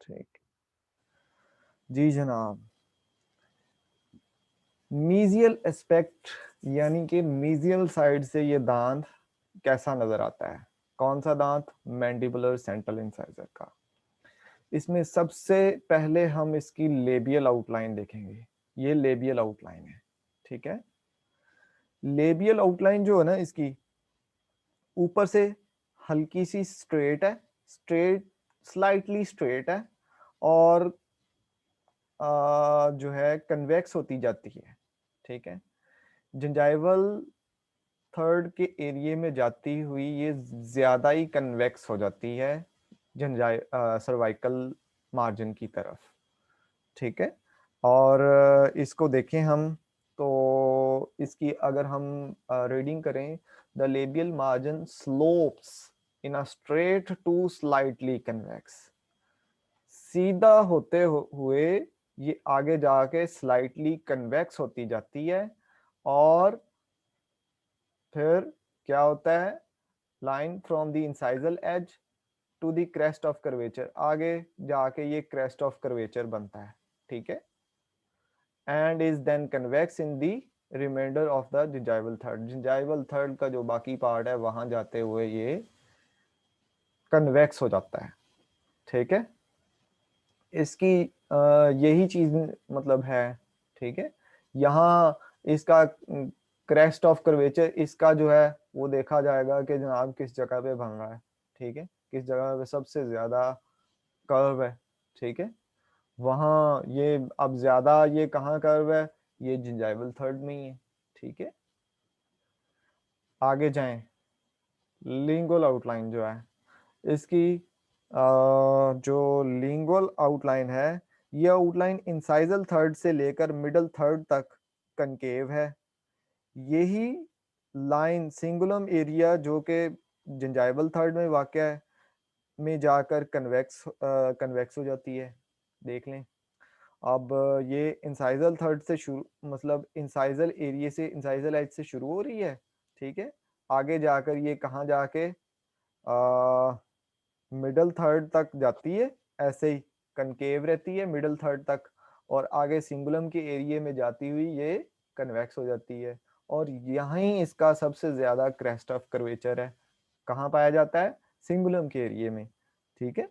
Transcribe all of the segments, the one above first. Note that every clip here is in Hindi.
ठीक, जी जनाब। मीजियल एस्पेक्ट यानी कि मीजियल साइड से ये दांत कैसा नजर आता है? कौन सा दांत? मैंडिबुलर सेंट्रल इंसाइजर का। इसमें सबसे पहले हम इसकी लेबियल आउटलाइन देखेंगे। ये लेबियल आउटलाइन है, ठीक है। लेबियल आउटलाइन जो है ना, इसकी ऊपर से हल्की सी स्ट्रेट है, स्ट्रेट, स्लाइटली स्ट्रेट है, और जो है कन्वेक्स होती जाती है, ठीक है। जिंजाइवल थर्ड के एरिया में जाती हुई ये ज्यादा ही कन्वेक्स हो जाती है सर्वाइकल मार्जिन की तरफ, ठीक है। और इसको देखें हम, तो इसकी अगर हम रीडिंग करें, the labial margin slopes in a straight to slightly convex. सीधा होते हुए ये आगे जाके स्लाइटली कन्वेक्स होती जाती है, और फिर क्या होता है, line from the incisal edge to the crest of curvature, आगे जाके ये क्रेस्ट ऑफ कर्वेचर बनता है, ठीक है। And is then convex in the remainder of the gingival third. Gingival third का जो बाकी पार्ट है वहां जाते हुए ये कन्वेक्स हो जाता है, ठीक है। इसकी यही चीज मतलब है, ठीक है। यहाँ इसका क्रेस्ट ऑफ कर्वेचर इसका जो है वो देखा जाएगा कि जनाब किस जगह पे बन रहा है, ठीक है, किस जगह पे सबसे ज्यादा कर्व है, ठीक है। वहाँ ये अब ज्यादा ये कहाँ कर्व है, ये जिंजाइवल थर्ड में ही है, ठीक है। आगे जाएं, लिंगुअल आउटलाइन जो है इसकी, जो लिंगुअल आउटलाइन है, यह आउटलाइन इंसाइजल थर्ड से लेकर मिडल थर्ड तक कनकेव है। यही लाइन सिंगुलम एरिया जो कि जिंजाइवल थर्ड में वाक़ है में जाकर कन्वेक्स हो जाती है, देख लें। अब ये इंसाइजल थर्ड से शुरू, मतलब इंसाइजल एरिया से, इंसाइजल एज से शुरू हो रही है, ठीक है। आगे जाकर ये कहाँ जाके मिडल थर्ड तक जाती है, ऐसे ही कनकेव रहती है मिडल थर्ड तक, और आगे सिंगुलम के एरिया में जाती हुई ये कन्वेक्स हो जाती है। और यहीं इसका सबसे ज्यादा क्रेस्ट ऑफ कर्वेचर है, कहाँ पाया जाता है? सिंगुलम के एरिया में, ठीक है।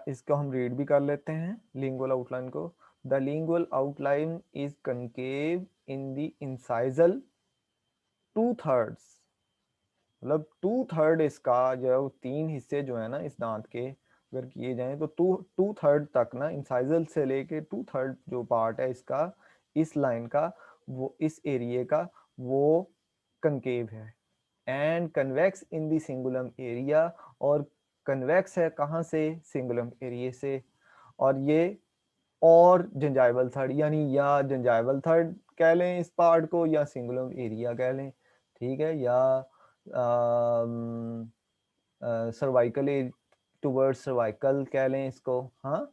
इसको हम रीड भी कर लेते हैं लिंगुअल आउटलाइन को। The lingual outline is concave in the incisal two thirds, मतलब टू थर्ड इसका जो तीन हिस्से जो है ना इस दांत के अगर किए जाएं, तो टू थर्ड तक ना, इंसाइजल से लेके टू थर्ड जो पार्ट है इसका, इस लाइन का, वो इस एरिया का, वो कनकेव है and convex in the cingulum area. और कन्वेक्स है कहाँ से? सिंगुलम एरिया से। और ये और जिंजाइवल थर्ड, यानी या जिंजाइवल थर्ड कह लें इस पार्ट को, या सिंगुलम एरिया कह लें, ठीक है, या सर्वाइकल टूवर्ड्स सर्वाइकल कह लें इसको, हाँ।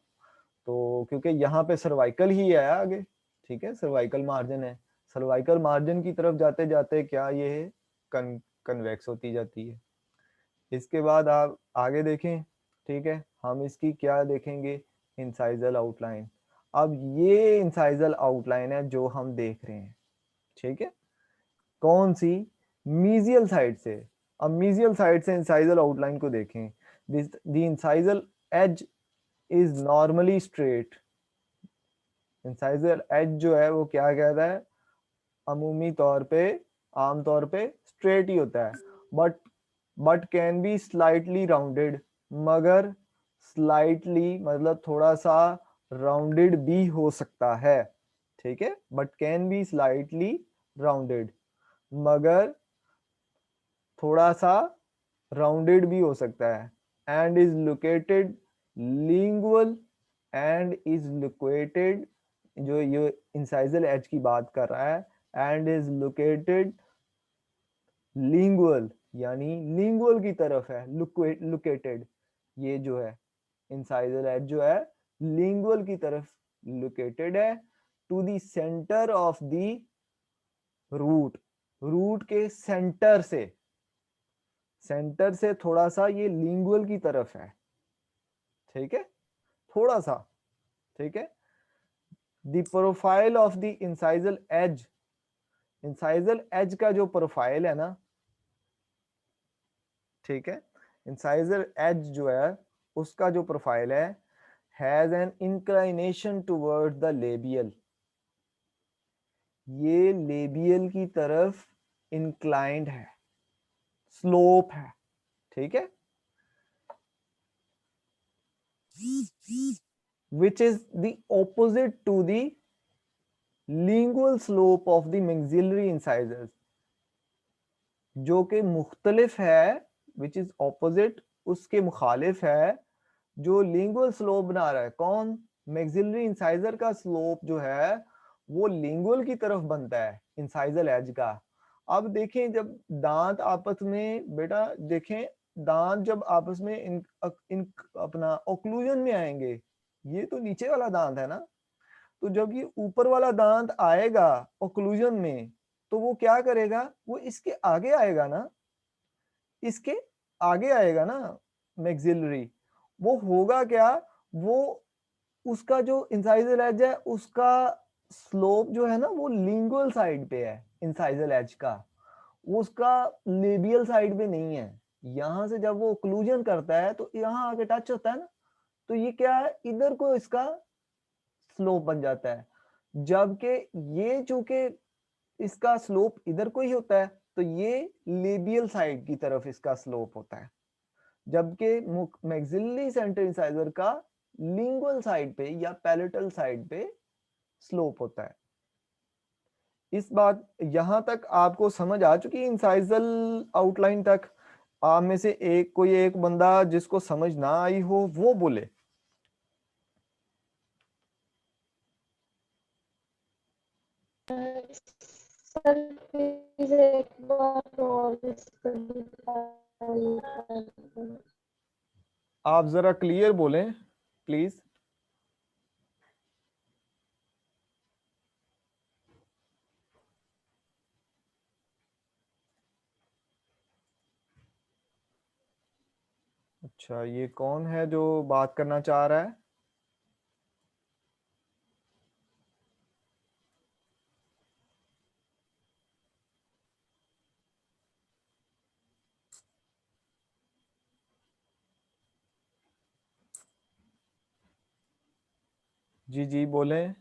तो क्योंकि यहाँ पे सर्वाइकल ही है आगे, ठीक है, सर्वाइकल मार्जिन है, सर्वाइकल मार्जिन की तरफ जाते जाते क्या ये कन्वेक्स होती जाती है। इसके बाद आप आगे देखें, ठीक है, हम इसकी क्या देखेंगे? Incisal outline. अब ये इंसाइजल आउटलाइन है जो हम देख रहे हैं, ठीक है। कौन सी? मीजियल साइड से। अब मीजियल साइड से इंसाइजल आउटलाइन को देखें। The incisal edge is normally straight. Incisal edge जो है वो क्या कहता है? अमूमी तौर पे, आम तौर पे स्ट्रेट ही होता है, but can be slightly rounded. मगर स्लाइटली मतलब थोड़ा सा राउंडेड भी हो सकता है, ठीक है, but can be slightly rounded, मगर थोड़ा सा राउंडेड भी हो सकता है। And is located lingual, and is located, जो ये इंसाइजल एज की बात कर रहा है, एंड इज लोकेटेड लिंगुअल, यानी लिंगुअल की तरफ है, लोकेटेड, ये जो है इंसाइजल एज जो है लिंगुअल की तरफ लोकेटेड है, to the centre of the root, root के सेंटर से, सेंटर से थोड़ा सा ये लिंगुअल की तरफ है, ठीक है, थोड़ा सा, ठीक है। The profile of the incisal edge, incisal edge का जो प्रोफाइल है ना, ठीक है, इंसाइजल एज जो है उसका जो प्रोफाइल है, has an inclination toward the labial, ये लेबियल की तरफ इंक्लाइंड है, स्लोप है, ठीक है, which is the opposite to the lingual slope of the maxillary incisors, जो कि मुख्तलिफ है, विच इज ऑपोजिट, उसके मुखालिफ है, जो लिंगुअल स्लोप बना रहा है। कौन? मैक्सिलरी इंसाइजर का स्लोप जो है वो लिंगुअल की तरफ बनता है इंसाइजल एज का। अब देखें जब दांत आपस में, बेटा देखें, दांत जब आपस में इन अपना ओक्लूजन में आएंगे, ये तो नीचे वाला दांत है ना, तो जब ये ऊपर वाला दांत आएगा ओक्लूजन में, तो वो क्या करेगा, वो इसके आगे आएगा ना, इसके आगे आएगा ना मैक्सिलरी। वो होगा क्या, वो उसका जो इंसाइजल एज है उसका स्लोप जो है ना वो लिंगुअल साइड पे है इंसाइजल एज का, वो उसका लेबियल साइड पे नहीं है। यहां से जब वो ओक्लूजन करता है तो यहाँ आके टच होता है ना, तो ये क्या है, इधर को इसका स्लोप बन जाता है। जबकि ये चूंकि इसका स्लोप इधर को ही होता है, तो ये लेबियल साइड की तरफ इसका स्लोप होता है, जबकि मैक्सिलरी सेंटर इंसाइजर का लिंगुअल साइड पे या पैलेटल साइड पे स्लोप होता है। इस बात यहां तक आपको समझ आ चुकी है इंसाइजल आउटलाइन तक? आप में से एक कोई एक बंदा जिसको समझ ना आई हो वो बोले। सर प्लीज एक बार और आप जरा क्लियर बोलें प्लीज। अच्छा, ये कौन है जो बात करना चाह रहा है? जी जी बोलें।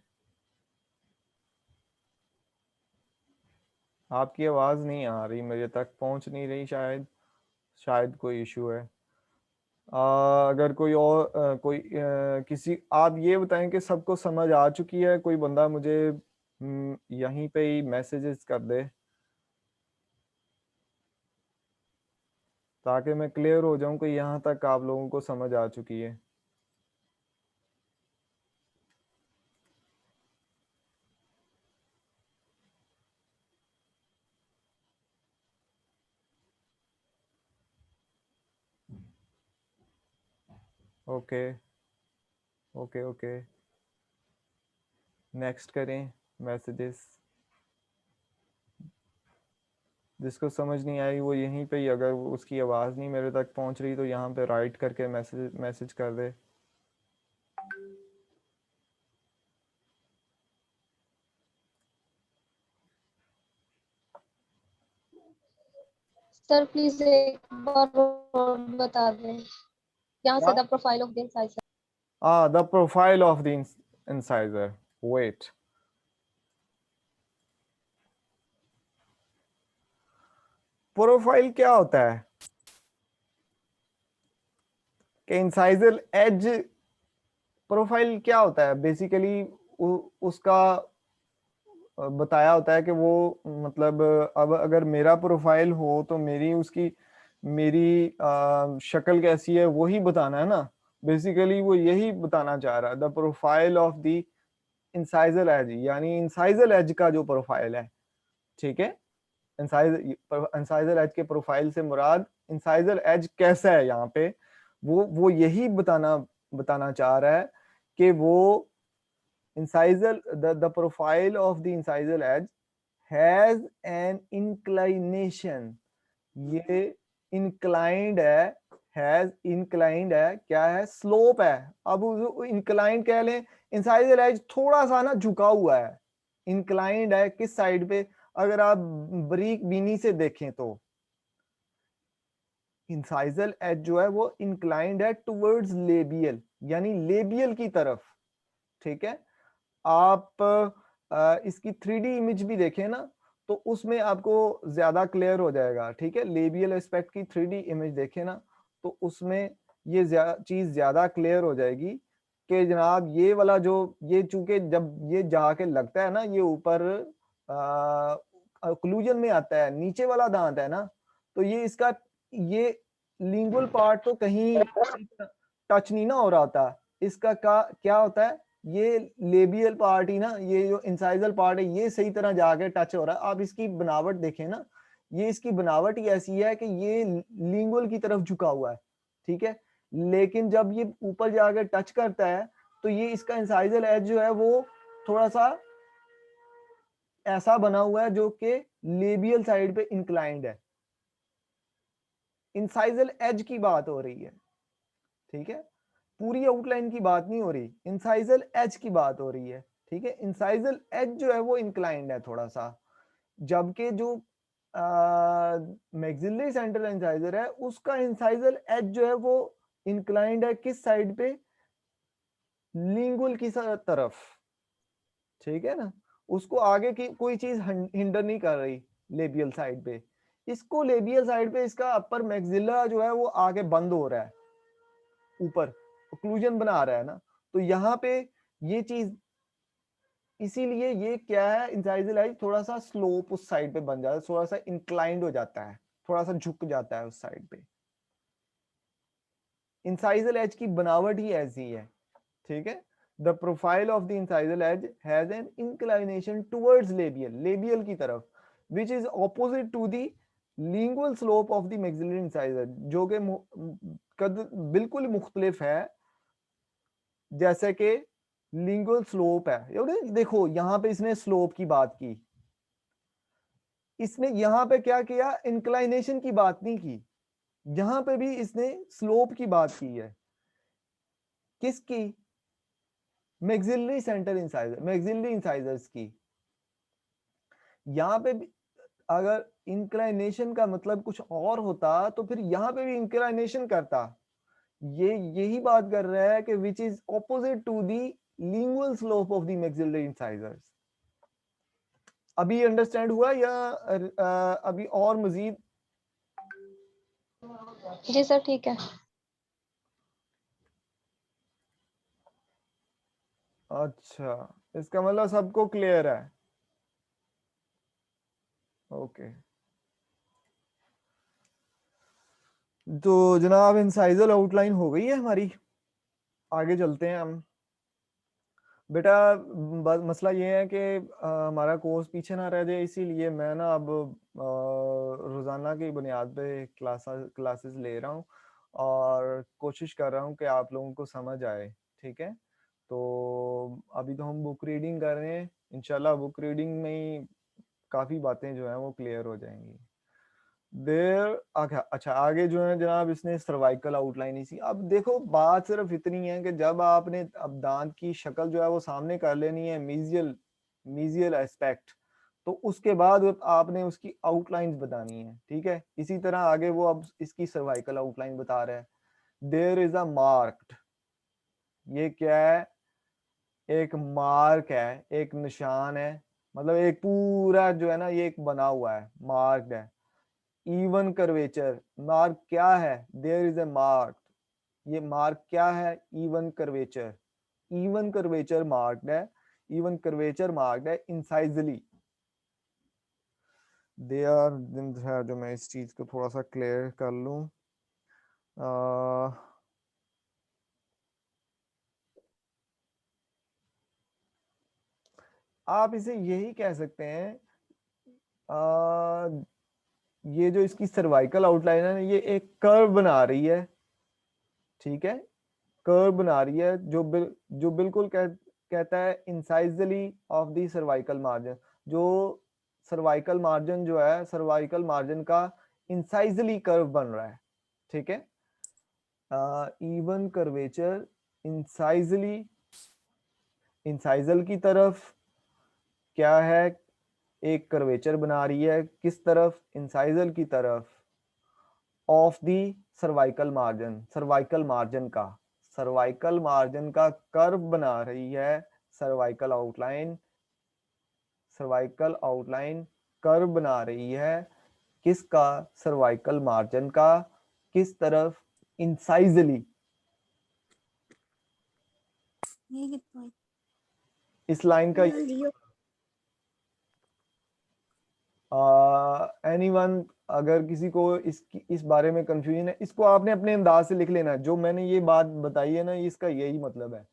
आपकी आवाज नहीं आ रही, मेरे तक पहुंच नहीं रही, शायद शायद कोई इशू है। अगर कोई और कोई किसी, आप ये बताएं कि सबको समझ आ चुकी है? कोई बंदा मुझे यहीं पे ही मैसेजेस कर दे ताकि मैं क्लियर हो जाऊं कि यहाँ तक आप लोगों को समझ आ चुकी है। ओके ओके ओके, नेक्स्ट करें मैसेजेस। जिसको समझ नहीं आई वो यहीं पे ही, अगर उसकी आवाज़ नहीं मेरे तक पहुंच रही तो यहाँ पे राइट करके मैसेज मैसेज कर दे। सर प्लीज एक बार और बता दें, यहाँ से क्या? The profile of the incisor. The profile of the incisor, wait. Profile क्या होता है कि इंसाइजल एज, प्रोफाइल क्या होता है बेसिकली? उसका बताया होता है कि वो मतलब, अब अगर मेरा प्रोफाइल हो तो मेरी उसकी मेरी शक्ल कैसी है वही बताना है ना। बेसिकली वो यही बताना चाह रहा है, the profile of the incisal edge, यानी इंसाइजल एज का जो प्रोफाइल है, ठीक है। इंसाइजल एज के प्रोफाइल से मुराद इंसाइजल एज कैसा है यहाँ पे, वो यही बताना बताना चाह रहा है कि वो incisal, the profile of the incisal edge has an inclination, ये इंक्लाइंड है, क्या है, स्लोप है। अब इंक्लाइंड कह लें, इंसाइजल एज थोड़ा सा ना झुका हुआ है, इंक्लाइंड है किस साइड पे, अगर आप बारीक बीनी से देखें तो इंसाइजल एज जो है वो इंक्लाइंड है टुवर्ड्स लेबियल, यानी लेबियल की तरफ। ठीक है, आप इसकी 3D इमेज भी देखें ना तो उसमें आपको ज्यादा क्लियर हो जाएगा। ठीक है, लेबियल एस्पेक्ट की 3D इमेज देखें ना तो उसमें ये चीज ज्यादा क्लियर हो जाएगी कि जनाब ये वाला जो, ये चूंकि जब ये जाके लगता है ना, ये ऊपर ओक्लूजन में आता है, नीचे वाला दांत है ना, तो ये इसका, ये लिंगुअल पार्ट तो कहीं टच नहीं ना हो रहा था, इसका क्या होता है, ये लेबियल पार्ट ही ना, ये जो इंसाइजल पार्ट है ये सही तरह जाके टच हो रहा है। आप इसकी बनावट देखें ना, ये इसकी बनावट ही ऐसी है कि ये लिंगुअल की तरफ झुका हुआ है। ठीक है, लेकिन जब ये ऊपर जाके टच करता है तो ये इसका इंसाइजल एज जो है वो थोड़ा सा ऐसा बना हुआ है जो कि लेबियल साइड पे इंक्लाइंड है। इंसाइजल एज की बात हो रही है। ठीक है, पूरी आउटलाइन की बात नहीं हो रही, इंसाइजल एज की बात हो रही है। ठीक है, इंसाइजल एज जो है वो इंक्लाइंड है थोड़ा सा, जबकि जो मैक्सिलरी सेंट्रल इंसाइजर है उसका इंसाइजल एज जो है वो इंक्लाइंड है किस साइड पे, लिंगुअल की तरफ। ठीक है ना, उसको आगे की कोई चीज हिंडर नहीं कर रही लेबियल साइड पे, इसको लेबियल साइड पे इसका अपर मैक्सिला जो है वो आगे बंद हो रहा है, ऊपर ओक्लूजन बना रहा है ना, तो यहाँ पे ये चीज, इसीलिए ये क्या है, इंसाइजल एज थोड़ा सा स्लोप उस साइड पे बन जाता है, थोड़ा सा इंक्लाइंड हो जाता है, थोड़ा सा झुक जाता है उस साइड पे। इंसाइजल एज की बनावट ही ऐसी है। ठीक है, the profile of the incisal edge has an inclination towards labial, labial की तरफ, which is opposite to the lingual slope of the maxillary incisor, जो कि कद बिल्कुल मुख्तलिफ है, जैसे कि लिंगुअल स्लोप है। देखो यहाँ पे इसने स्लोप की बात की, इसने यहाँ पे क्या किया, इंक्लाइनेशन की बात नहीं की, यहाँ पे भी इसने स्लोप की बात की है। किसकी, maxillary centre incisor, maxillary incisors की। यहाँ पे भी अगर इंक्लाइनेशन का मतलब कुछ और होता तो फिर यहाँ पे भी इंक्लाइनेशन करता। ये यही बात कर रहा है कि which is opposite to the lingual slope of the maxillary incisors. अभी अंडरस्टैंड हुआ या अभी और मजीद? जी सर ठीक है। अच्छा, इसका मतलब सबको क्लियर है। ओके, तो जनाब इंसाइजल आउटलाइन हो गई है हमारी, आगे चलते हैं हम। बेटा मसला ये है कि हमारा कोर्स पीछे ना रह जाए, इसीलिए मैं ना अब रोज़ाना की बुनियाद पे क्लासेस ले रहा हूँ और कोशिश कर रहा हूँ कि आप लोगों को समझ आए। ठीक है, तो अभी तो हम बुक रीडिंग कर रहे हैं, इंशाल्लाह बुक रीडिंग में ही काफ़ी बातें जो हैं वो क्लियर हो जाएंगी। देर अच्छा आगे जो है जनाब, इसने सर्वाइकल आउटलाइन इसी, अब देखो बात सिर्फ इतनी है कि जब आपने अब दांत की शक्ल जो है वो सामने कर लेनी है, मीजियल मीजियल एस्पेक्ट, तो उसके बाद आपने उसकी आउटलाइंस बतानी है। ठीक है, इसी तरह आगे वो अब इसकी सर्वाइकल आउटलाइन बता रहा है। देयर इज अ मार्क्ड, ये क्या है, एक मार्क है, एक निशान है, मतलब एक पूरा जो है ना ये एक बना हुआ है, मार्क्ड है। इवन कर्वेचर, मार्क क्या है, देयर इज ए मार्क, ये मार्क क्या है, even curvature, even curvature marked है, इवन कर्वेचर मार्क्ड है इंसाइजली। दे आर है, जो मैं इस चीज को थोड़ा सा क्लियर कर लूं, आप इसे यही कह सकते हैं, आ, ये जो इसकी सर्वाइकल आउटलाइन है ये एक कर्व बना रही है। ठीक है, कर्व बना रही है जो बिल्कुल कहता है इंसाइजली ऑफ द सर्वाइकल मार्जिन, जो सर्वाइकल मार्जिन जो है, सर्वाइकल मार्जिन का इंसाइजली कर्व बन रहा है, ठीक है। इवन कर्वेचर इंसाइजली, इंसाइजल की तरफ क्या है, एक कर्वेचर बना रही है, किस तरफ, इंसाइजल की तरफ, of the cervical margin, cervical margin का, सर्वाइकल मार्जिन का कर्व बना रही है, cervical outline, cervical outline curve बना रही है, किसका, सर्वाइकल मार्जिन का, किस तरफ, इंसाइजली, ये कितना इस लाइन का। एनीवन अगर किसी को इस बारे में कंफ्यूजन है, इसको आपने अपने अंदाज से लिख लेना है, जो मैंने ये बात बताई है ना, इसका यही मतलब है।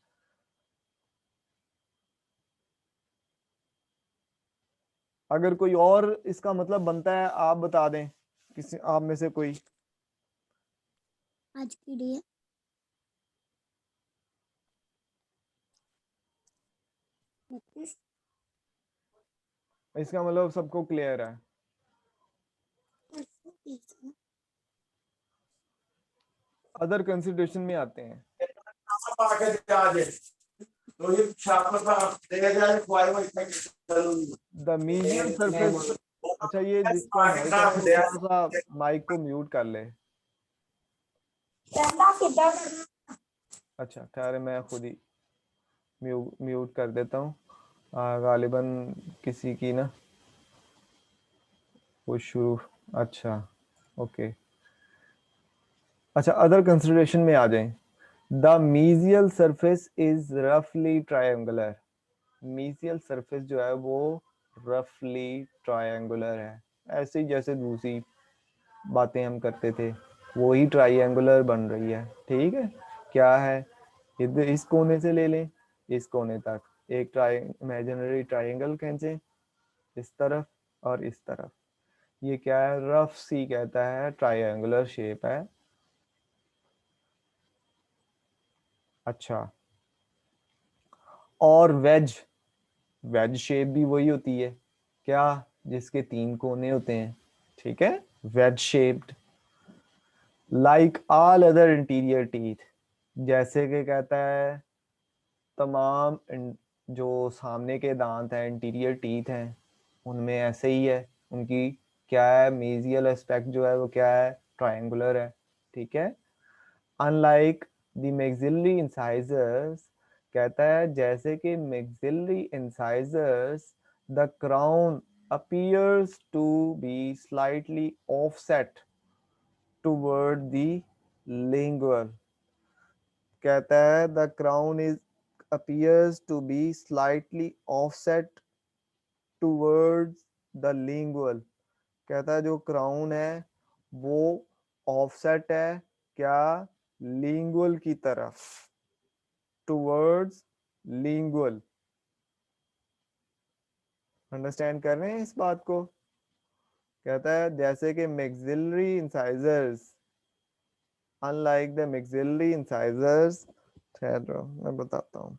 अगर कोई और इसका मतलब बनता है आप बता दें, किसी आप में से कोई। आज की डे इसका मतलब सबको क्लियर है। अदर कंसिडरेशन में आते हैं। द मीडियम सरफेस, अच्छा ये जिसका माइक है ना वो थोड़ा सा माइक को म्यूट कर ले। अच्छा ठहरे मैं खुद ही म्यूट कर देता हूँ, गालिबन किसी की ना वो शुरू, अच्छा ओके। अच्छा अदर कंसिडरेशन में आ जाएं। द मीजियल सरफेस इज रफली ट्रायंगुलर, मीजियल सरफेस जो है वो रफली ट्रायंगुलर है, ऐसे ही जैसे दूसरी बातें हम करते थे वो ही ट्रायंगुलर बन रही है, ठीक है। क्या है, इधर इस कोने से ले लें इस कोने तक एक इमेजिनरी ट्रायंगल खींचे, इस तरफ और इस तरफ, ये क्या है, रफ सी कहता है, ट्रायंगुलर शेप है। अच्छा और वेज, वेज शेप भी वही होती है क्या, जिसके 3 कोने होते हैं, ठीक है, wedge shaped, like all other interior teeth, जैसे कि कहता है तमाम जो सामने के दांत हैं, इंटीरियर टीथ हैं, उनमें ऐसे ही है, उनकी क्या है, मेजियल एस्पेक्ट जो है वो क्या है, ट्रायंगुलर है, ठीक है। अनलाइक द मैक्सिलरी इंसाइजर्स, कहता है जैसे कि maxillary incisors, the crown appears to be slightly offset toward the lingual, कहता है the crown is appears to be slightly offset towards the lingual, कहता है जो क्राउन है वो ऑफसेट है क्या, लिंगुअल की तरफ, टुवर्ड्स लिंगुअल, अंडरस्टैंड कर रहे हैं इस बात को। कहता है जैसे कि maxillary incisors, unlike the maxillary incisors, ठहरो मैं बताता हूँ।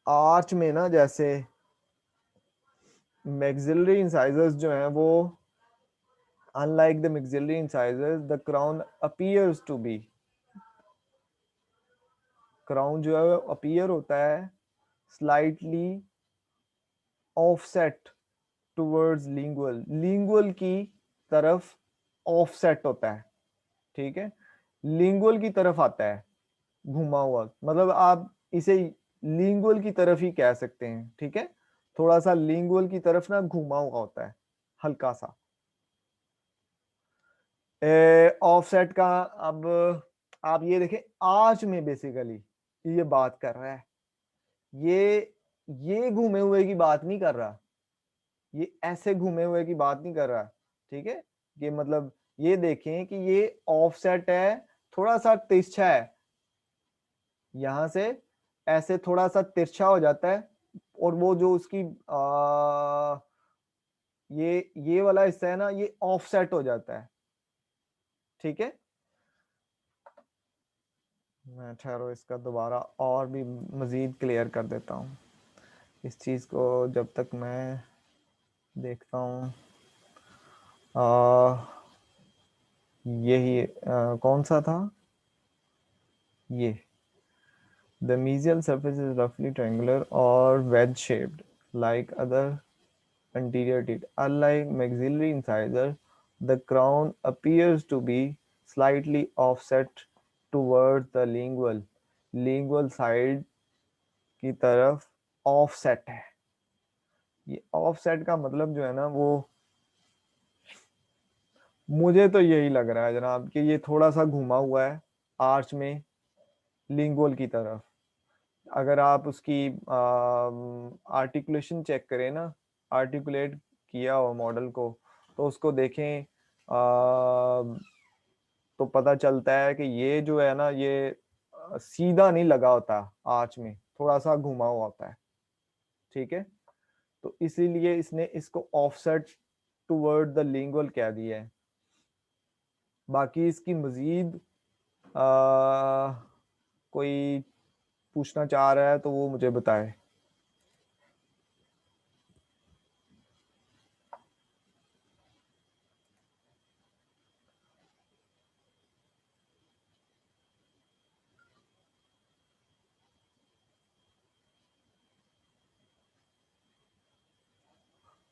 आर्च में ना जैसे मैक्सिलरी इंसाइजर्स जो हैं वो, unlike the maxillary incisors the crown appears to be, crown जो है अपीयर होता है slightly offset towards lingual, lingual की तरफ ऑफसेट होता है, ठीक है, लिंगुअल की तरफ आता है घुमा हुआ, मतलब आप इसे लिंगुअल की तरफ ही कह सकते हैं, ठीक है, थोड़ा सा लिंगुअल की तरफ ना घुमा हुआ होता है हल्का सा ऑफसेट का। अब आप ये देखें आर्च में बेसिकली ये बात कर रहा है, ये घूमे हुए की बात नहीं कर रहा, ये ऐसे घूमे हुए की बात नहीं कर रहा, ठीक है। ये मतलब ये देखें कि ये ऑफसेट है, थोड़ा सा तिरछा है, यहां से ऐसे थोड़ा सा तिरछा हो जाता है, और वो जो उसकी ये वाला हिस्सा है ना ये ऑफसेट हो जाता है, ठीक है, मैं ठहरो इसका दोबारा और भी मजीद क्लियर कर देता हूँ इस चीज़ को जब तक मैं देखता हूँ। यही कौन सा था ये, the mesial surface is roughly triangular or wedge shaped like other anterior teeth. Unlike maxillary incisor, the crown appears to be slightly offset towards the lingual side की तरफ offset है। ये offset का मतलब जो है ना वो मुझे तो यही लग रहा है जनाब कि ये थोड़ा सा घुमा हुआ है आर्च में लिंगुअल की तरफ। अगर आप उसकी आर्टिकुलेशन चेक करें ना, आर्टिकुलेट किया हो मॉडल को, तो उसको देखें तो पता चलता है कि ये जो है ना ये सीधा नहीं लगा होता आर्च में, थोड़ा सा घुमा हुआ होता है। ठीक है, तो इसीलिए इसने इसको ऑफसेट टुवर्ड द लिंगुअल कह दिया है। बाकी इसकी मजीद कोई पूछना चाह रहा है तो वो मुझे बताए।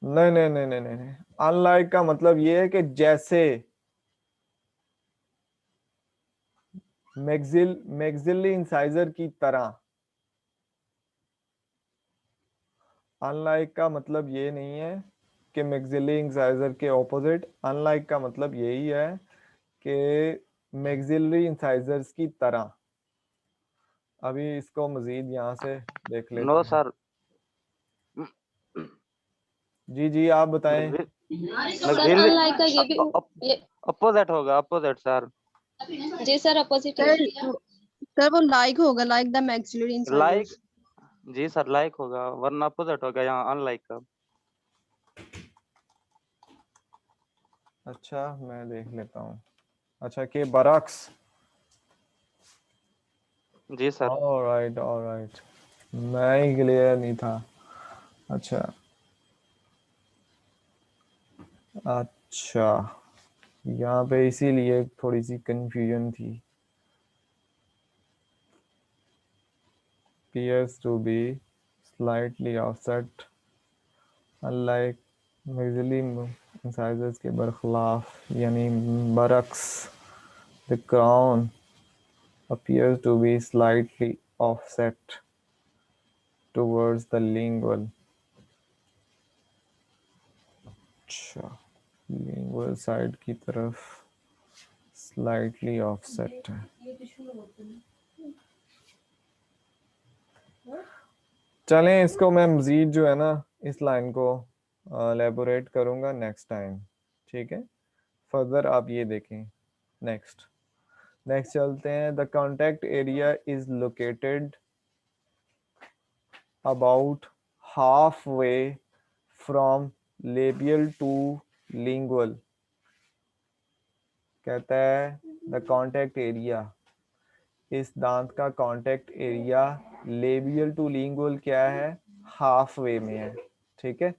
नहीं नहीं नहीं नहीं नहीं, अनलाइक का मतलब ये है कि जैसे मैक्सिली इंसाइजर की तरह। अनलाइक का मतलब ये नहीं है कि मैक्सिली इंसाइजर के ऑपोजिट, अनलाइक का मतलब यही है कि मैक्सिलरी इंसाइजर्स की तरह। अभी इसको मजीद यहाँ से देख लेते नो हैं। सर, जी जी आप बताएं। सर अनलाइक का ये भी ये अपोजिट होगा, अपोजिट सर। जी सर अपोजिट है। सर वो लाइक होगा, like the maxillary like, incisors. जी सर लाइक होगा, वरना अपोजिट होगा यहाँ अनलाइक का। अच्छा मैं देख लेता हूँ। अच्छा के बरक्स। जी सर। ऑलराइट ऑलराइट, मैं ही क्लियर नहीं था। अच्छा अच्छा, यहाँ पे इसीलिए थोड़ी सी कंफ्यूजन थी। appears to be slightly offset unlike maxillary incisors के बरखिलाफ, यानी बरक्स the crown appears to be slightly offset towards the lingual। अच्छा, lingual side की तरफ slightly offset है। चलें इसको मैं मजीद जो है ना इस लाइन को एलेबोरेट करूंगा नेक्स्ट टाइम। ठीक है, फर्दर आप ये देखें। नेक्स्ट नेक्स्ट चलते हैं। The contact area is located about half way from labial to lingual. कहता है द कॉन्टैक्ट एरिया, इस दांत का contact area labial to lingual क्या है, हाफ वे में है। ठीक है,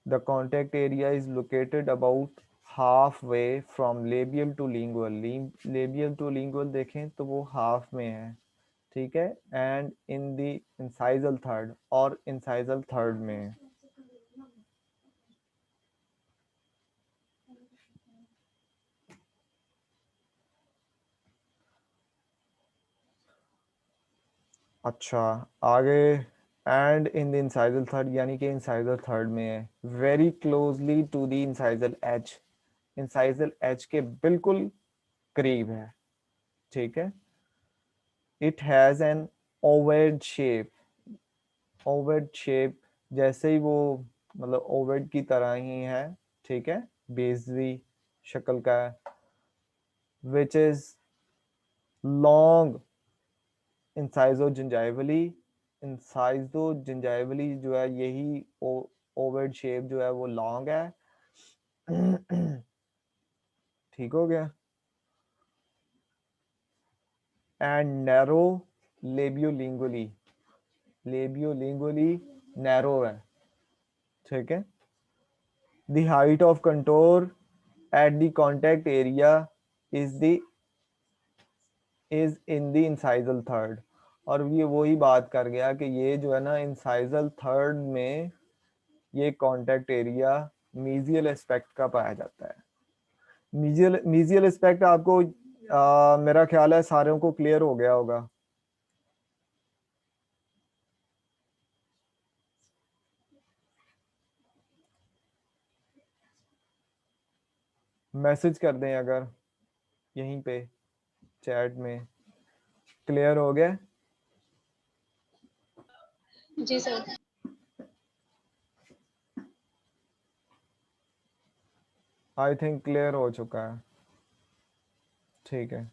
the contact area is located about halfway from labial to lingual। labial to lingual देखें तो वो हाफ में है। ठीक है, and in the incisal third, और इंसाइजल थर्ड में है। अच्छा आगे, and in the incisal third यानी कि इंसाइजल थर्ड में है, very closely to the incisal edge, incisal edge के बिल्कुल करीब है। ठीक है, it has an ovoid shape, ovoid shape जैसे ही वो मतलब ओवेड की तरह ही है। ठीक है, बेजवी शक्ल का है। विच इज लॉन्ग इंसाइजो जिंजाइवली, इंसाइजो जिंजाइवली जो है यही ओवेड शेप जो है वो लॉन्ग है। ठीक हो गया। एंड नैरो लेबियोलिंगुली, लेबियोलिंगुली नैरो है, ठीक है। The height of contour at the contact area is in the incisal third. और ये वही बात कर गया कि ये जो है ना इंसाइजल थर्ड में ये कॉन्टेक्ट एरिया मीजियल एस्पेक्ट का पाया जाता है। मीजियल एस्पेक्ट आपको मेरा ख्याल है सारों को क्लियर हो गया होगा। मैसेज कर दें अगर यहीं पे चैट में, क्लियर हो गया। जी सर। आई थिंक क्लियर हो चुका है, ठीक है।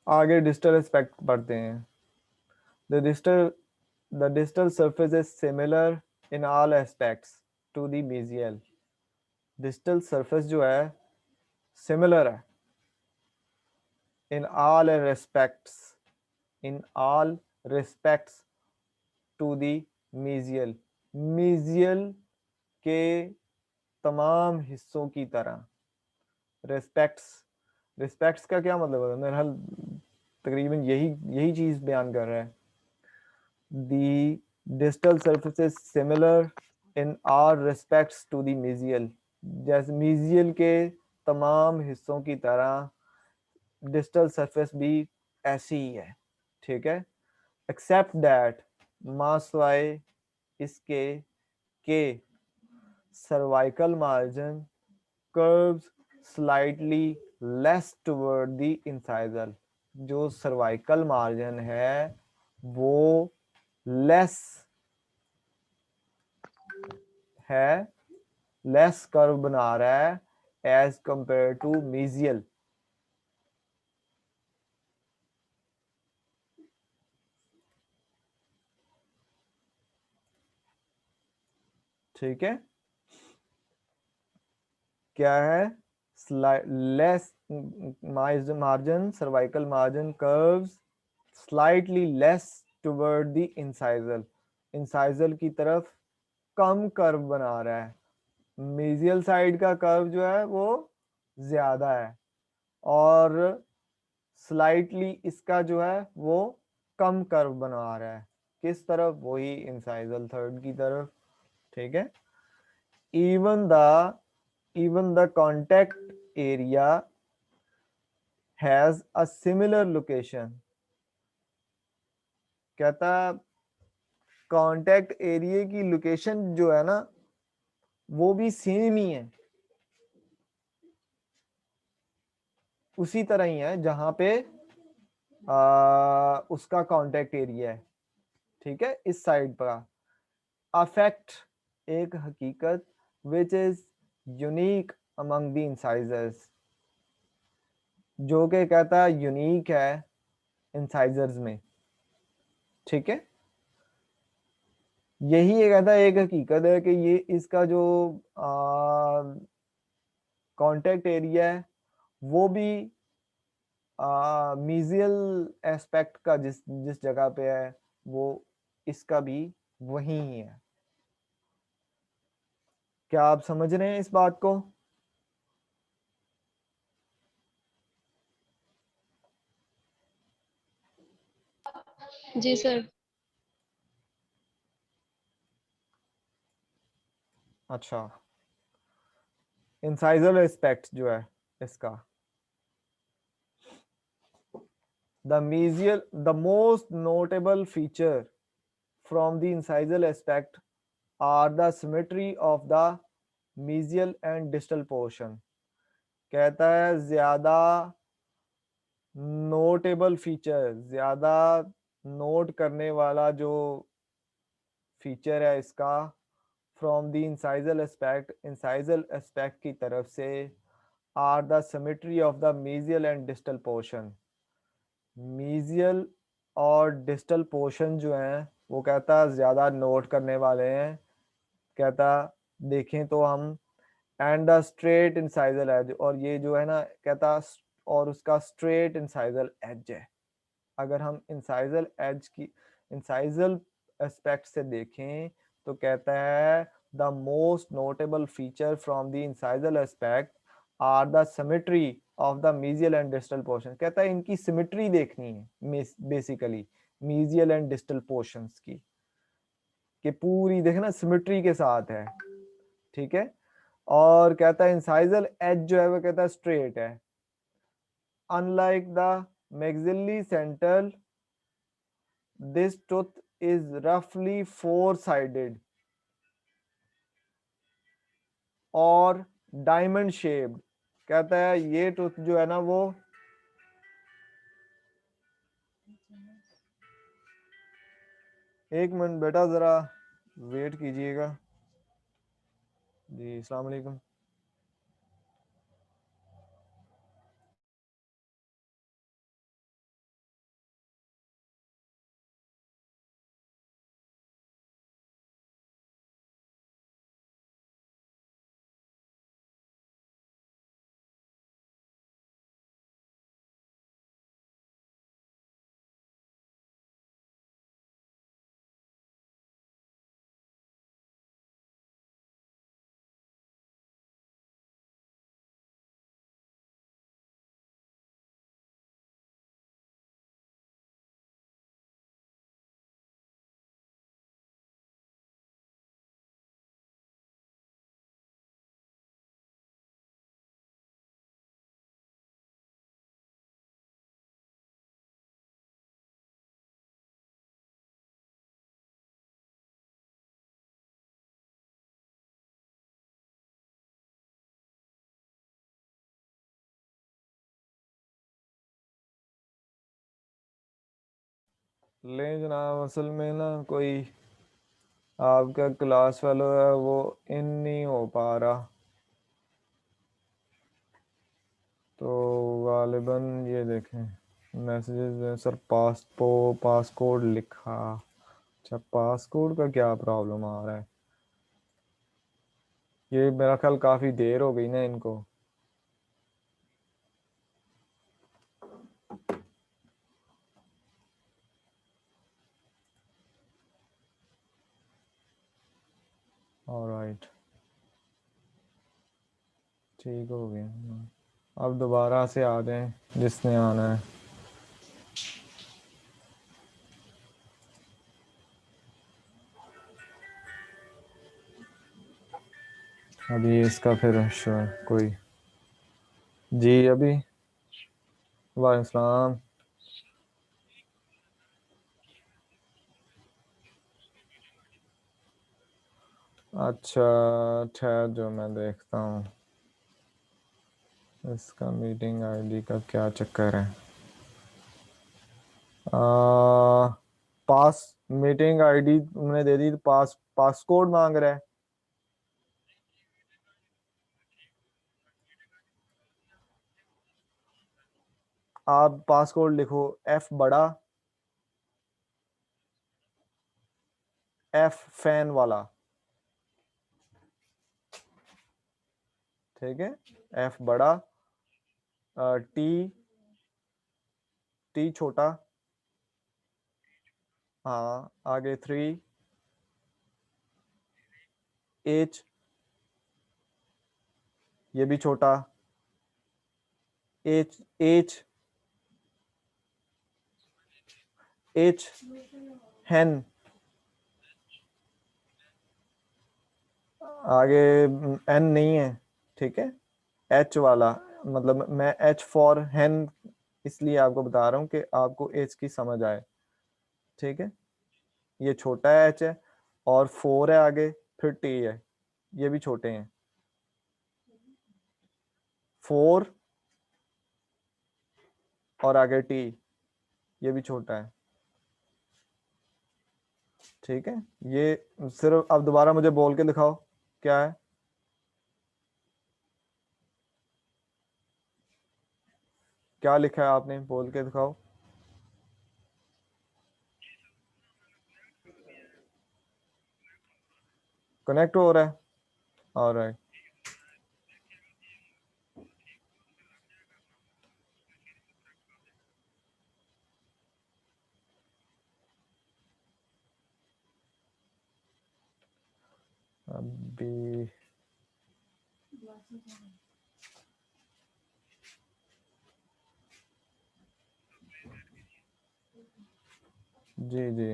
आगे डिस्टल एस्पेक्ट पढ़ते हैं। The distal surface is similar in all aspects to the mesial. Distal surface जो है सिमिलर है in all respects to the mesial, mesial के तमाम हिस्सों की तरह। रिस्पेक्ट्स का क्या मतलब है? मेरा तकरीबन यही चीज बयान कर रहा है। The distal surface is similar in all respects to the mesial, जैसे mesial के तमाम हिस्सों की तरह डिस्टल सरफेस भी ऐसी ही है, ठीक है। एक्सेप्ट दैट मासवाई इसके के cervical margin curves slightly less toward the incisal. जो सर्वाइकल मार्जिन है वो लेस है, लेस कर्व बना रहा है एज कंपेयर टू मीजियल। ठीक है, क्या है? Less margin, cervical margin curves slightly less toward the incisal, incisal की तरफ कम कर्व बना रहा है। मीजियल साइड का कर्व जो है वो ज्यादा है और स्लाइटली इसका जो है वो कम कर्व बना रहा है। किस तरफ? वही इंसाइजल थर्ड की तरफ, ठीक है। even the contact area has a similar location। कहता कांटेक्ट एरिया की लोकेशन जो है ना वो भी सेम ही है, उसी तरह ही है जहां पे उसका कांटेक्ट एरिया है, ठीक है। इस साइड पर अफेक्ट एक हकीकत which is unique among the incisors, जो कि कहता है यूनिक है इंसाइजर्स में, ठीक है। यही ये कहता है एक हकीकत है कि ये इसका जो कांटेक्ट एरिया है वो भी मीजियल एस्पेक्ट का जिस जिस जगह पे है वो इसका भी वही ही है। क्या आप समझ रहे हैं इस बात को? जी सर। अच्छा, इंसाइजल एस्पेक्ट जो है इसका, the most notable feature from the incisal aspect are the symmetry of the mesial and distal portion। कहता है ज्यादा नोटेबल फीचर, ज्यादा नोट करने वाला जो फीचर है इसका from the incisal aspect, incisal aspect की तरफ से, are the symmetry of the mesial and distal portion. Mesial और डिस्टल पोर्शन जो हैं वो कहता ज्यादा नोट करने वाले हैं, कहता देखें तो हम and the straight incisal edge, और ये जो है ना कहता और उसका स्ट्रेट इंसाइजल एज है। अगर हम इंसाइजल एज की इंसाइजल एस्पेक्ट से देखें तो कहता है the most notable feature from the incisal aspect are the symmetry of the mesial and distal portion. कहता है इनकी सिमेट्री देखनी है basically mesial and distal portions की, कि पूरी देखना सिमेट्री के साथ है, ठीक है। और कहता है इंसाइजल एज जो है वो कहता है स्ट्रेट है, unlike the maxillary central this tooth is roughly four sided और डायमंड शेप्ड। कहता है ये टूथ जो है ना वो एक मिनट बेटा जरा वेट कीजिएगा जी। अस्सलाम वालेकुम। ले जनाब, असल में ना कोई आपका क्लास फेलो है वो इन नहीं हो पा रहा, तो गालिबन ये देखें मैसेजेस सर पासकोड लिखा। अच्छा पासकोड का क्या प्रॉब्लम आ रहा है, ये मेरा ख्याल काफी देर हो गई ना इनको। ऑलराइट ठीक हो गया, अब दोबारा से आ जाएं जिसने आना है। अभी इसका फिर कोई जी अभी वालेकुम सलाम। अच्छा ठहर जो मैं देखता हूँ इसका मीटिंग आईडी का क्या चक्कर है। पास मीटिंग आईडी तुमने दे दी तो पासकोड मांग रहा है। आप पासकोड लिखो एफ बड़ा, एफ फैन वाला, ठीक है। एफ बड़ा, टी टी छोटा, हाँ आगे 3, एच ये भी छोटा, एच एच एच हैन, आगे एन नहीं है, ठीक है। एच वाला मतलब मैं एच फॉर हैन इसलिए आपको बता रहा हूँ कि आपको एच की समझ आए, ठीक है। ये छोटा है एच है और 4 है आगे, फिर टी है, ये भी छोटे हैं। 4 और आगे टी ये भी छोटा है, ठीक है। ये सिर्फ अब दोबारा मुझे बोल के दिखाओ क्या है, क्या लिखा है आपने, बोल के दिखाओ। कनेक्ट हो रहा है? ऑलराइट। अभी जी जी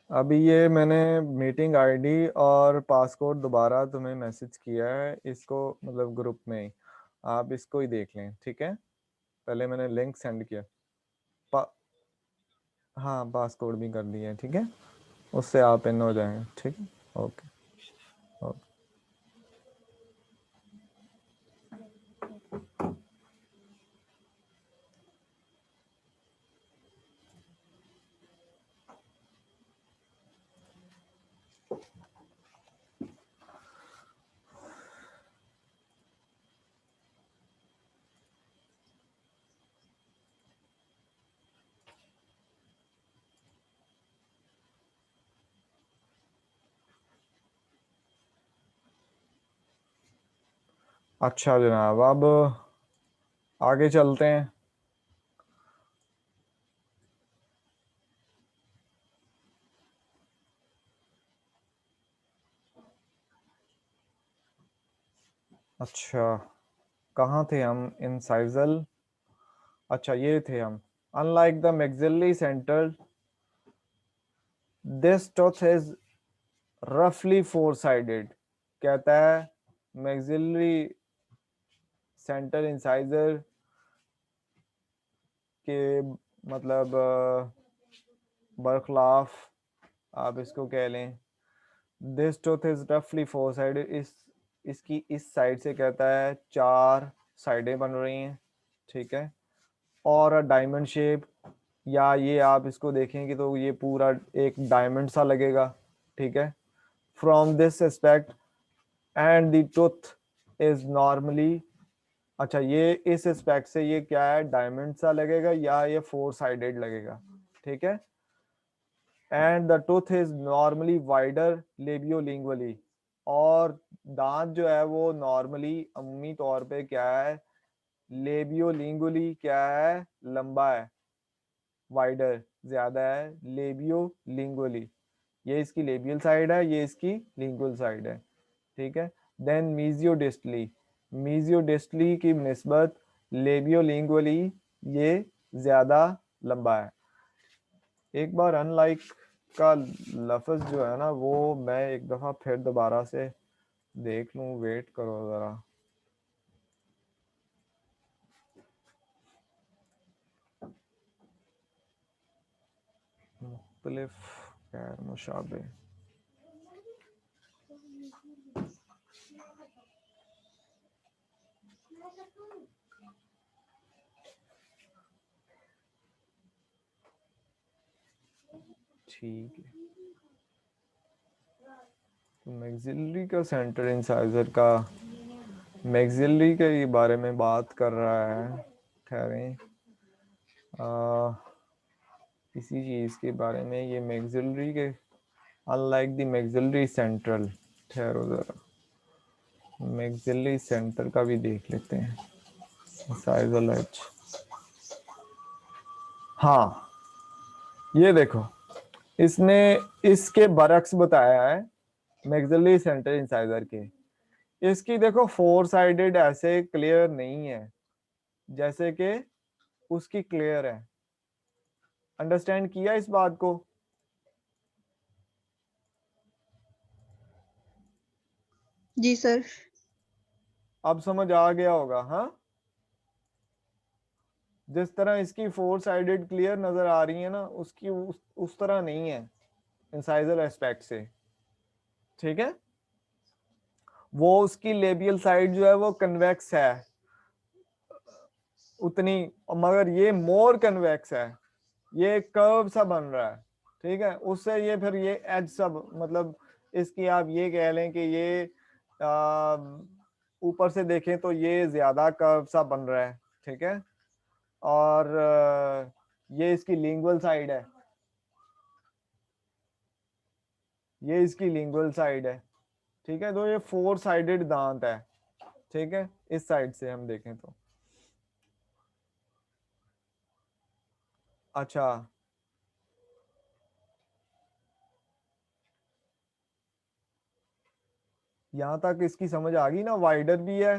अभी ये मैंने मीटिंग आईडी और पासकोड दोबारा तुम्हें मैसेज किया है, इसको मतलब ग्रुप में ही आप इसको ही देख लें, ठीक है? पहले मैंने लिंक सेंड किया। हाँ पासकोड भी कर दिया है, ठीक है? उससे आप इन हो जाएंगे, ठीक है? Okay okay. अच्छा जनाब, अब आगे चलते हैं। अच्छा कहाँ थे हम? इंसाइजल, अच्छा ये थे हम। Unlike the maxillary centre, this tooth is रफली फोर साइडेड। कहता है मैक्सिलरी सेंटर इंसाइजर के मतलब बरखलाफ आप इसको कह लें। दिस टूथ इज रफली फोर साइडेड, इसकी इस साइड से कहता है 4 साइडें बन रही हैं, ठीक है? और डायमंड शेप, या ये आप इसको देखेंगे तो ये पूरा एक डायमंड सा लगेगा, ठीक है? From this aspect and the tooth is normally, अच्छा ये इस एस्पेक्ट से ये क्या है, डायमंड सा लगेगा या ये फोर साइडेड लगेगा, ठीक है? And the tooth is normally wider labiolingually, और दांत जो है वो नॉर्मली अमूमी तौर पे क्या है, लेबियोलिंगुअली क्या है, लंबा है, वाइडर ज्यादा है, लेबियोलिंगुअली। ये इसकी लेबियल साइड है, ये इसकी लिंगुअल साइड है, ठीक है? देन मीजियोडिस्टली, मीजियोडिस्टली की निस्बत लेबियोलिंगुअली ये ज्यादा लंबा है। एक बार अनलाइक का लफ्ज जो है ना वो मैं एक दफा फिर दोबारा से देख लूं, वेट करो जरा। मुख्तलिफ गैर मुशाबे, ठीक है। मैक्सिलरी का सेंटर इंसाइजर का, मैक्सिलरी के बारे में बात कर रहा है, ठहरें इसी चीज के बारे में, ये मैक्सिलरी के अनलाइक द मैक्सिलरी सेंट्रल, ठहरो जरा, मैक्सिलरी सेंटर का भी देख लेते हैं इंसाइजल एज। हाँ ये देखो, इसने इसके बरक्स बताया है मैक्सिलरी सेंटर इंसाइजर के। इसकी देखो फोर साइडेड ऐसे क्लियर नहीं है जैसे कि उसकी क्लियर है। अंडरस्टैंड किया इस बात को? जी सर। अब समझ आ गया होगा, हाँ? जिस तरह इसकी फोर साइडेड क्लियर नजर आ रही है ना, उसकी उस तरह नहीं है। इंसाइजर एस्पेक्ट से, ठीक है। वो उसकी लेबियल साइड जो है वो कन्वेक्स है उतनी, मगर ये मोर कन्वेक्स है, ये कर्व सा बन रहा है, ठीक है। उससे ये फिर ये एज सब, मतलब इसकी आप ये कह लें कि ये ऊपर से देखें तो ये ज्यादा कर्व सा बन रहा है, ठीक है। और ये इसकी लिंगुअल साइड है, ये इसकी लिंगुअल साइड है, ठीक है। तो ये 4 साइडेड दांत है, ठीक है, इस साइड से हम देखें तो। अच्छा, यहां तक इसकी समझ आ गई ना। वाइडर भी है,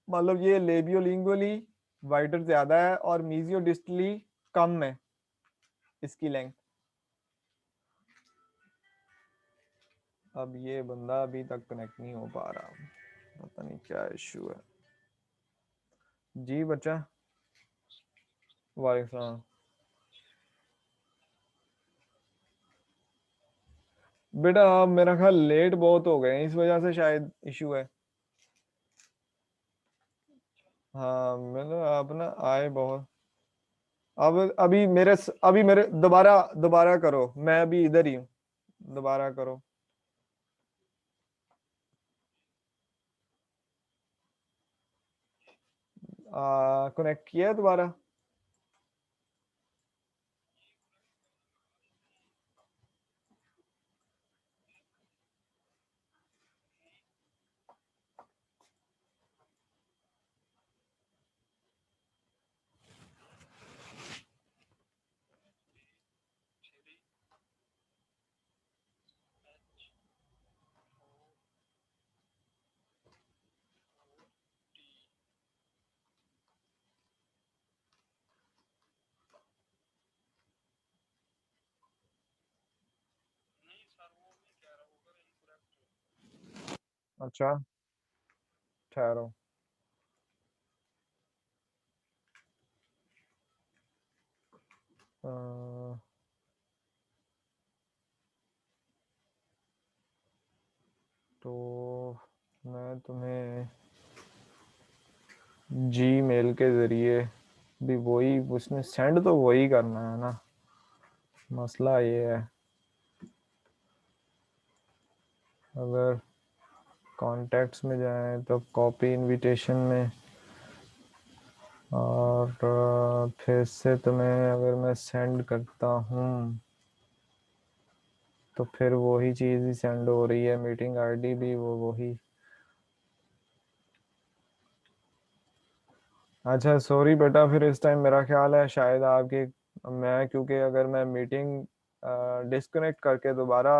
मतलब ये लेबियोलिंगुअली वाइडर ज्यादा है और मीजियो डिस्टली कम है इसकी लेंथ। अब ये बंदा अभी तक कनेक्ट नहीं हो पा रहा, पता नहीं क्या इशू है। जी बच्चा, वालेकुम सलाम। बेटा आप मेरा ख्याल लेट बहुत हो गए, इस वजह से शायद इशू है। हाँ मतलब आप ना आए बहुत। अब अभी मेरे दोबारा दोबारा करो, मैं अभी इधर ही हूँ, दोबारा करो। कनेक्ट किया है दोबारा। अच्छा ठहरो। अ, तो मैं तुम्हें जी मेल के जरिए भी वही, उसमें सेंड तो वही करना है ना, मसला ये है। अगर कॉन्टैक्ट्स में जाएं तो कॉपी इनविटेशन में, और फिर से तुम्हें अगर मैं सेंड करता हूँ तो फिर वही चीज़ ही सेंड हो रही है, मीटिंग आईडी भी वो वही। अच्छा सॉरी बेटा, फिर इस टाइम मेरा ख्याल है शायद आपके, मैं क्योंकि अगर मैं मीटिंग डिस्कनेक्ट करके दोबारा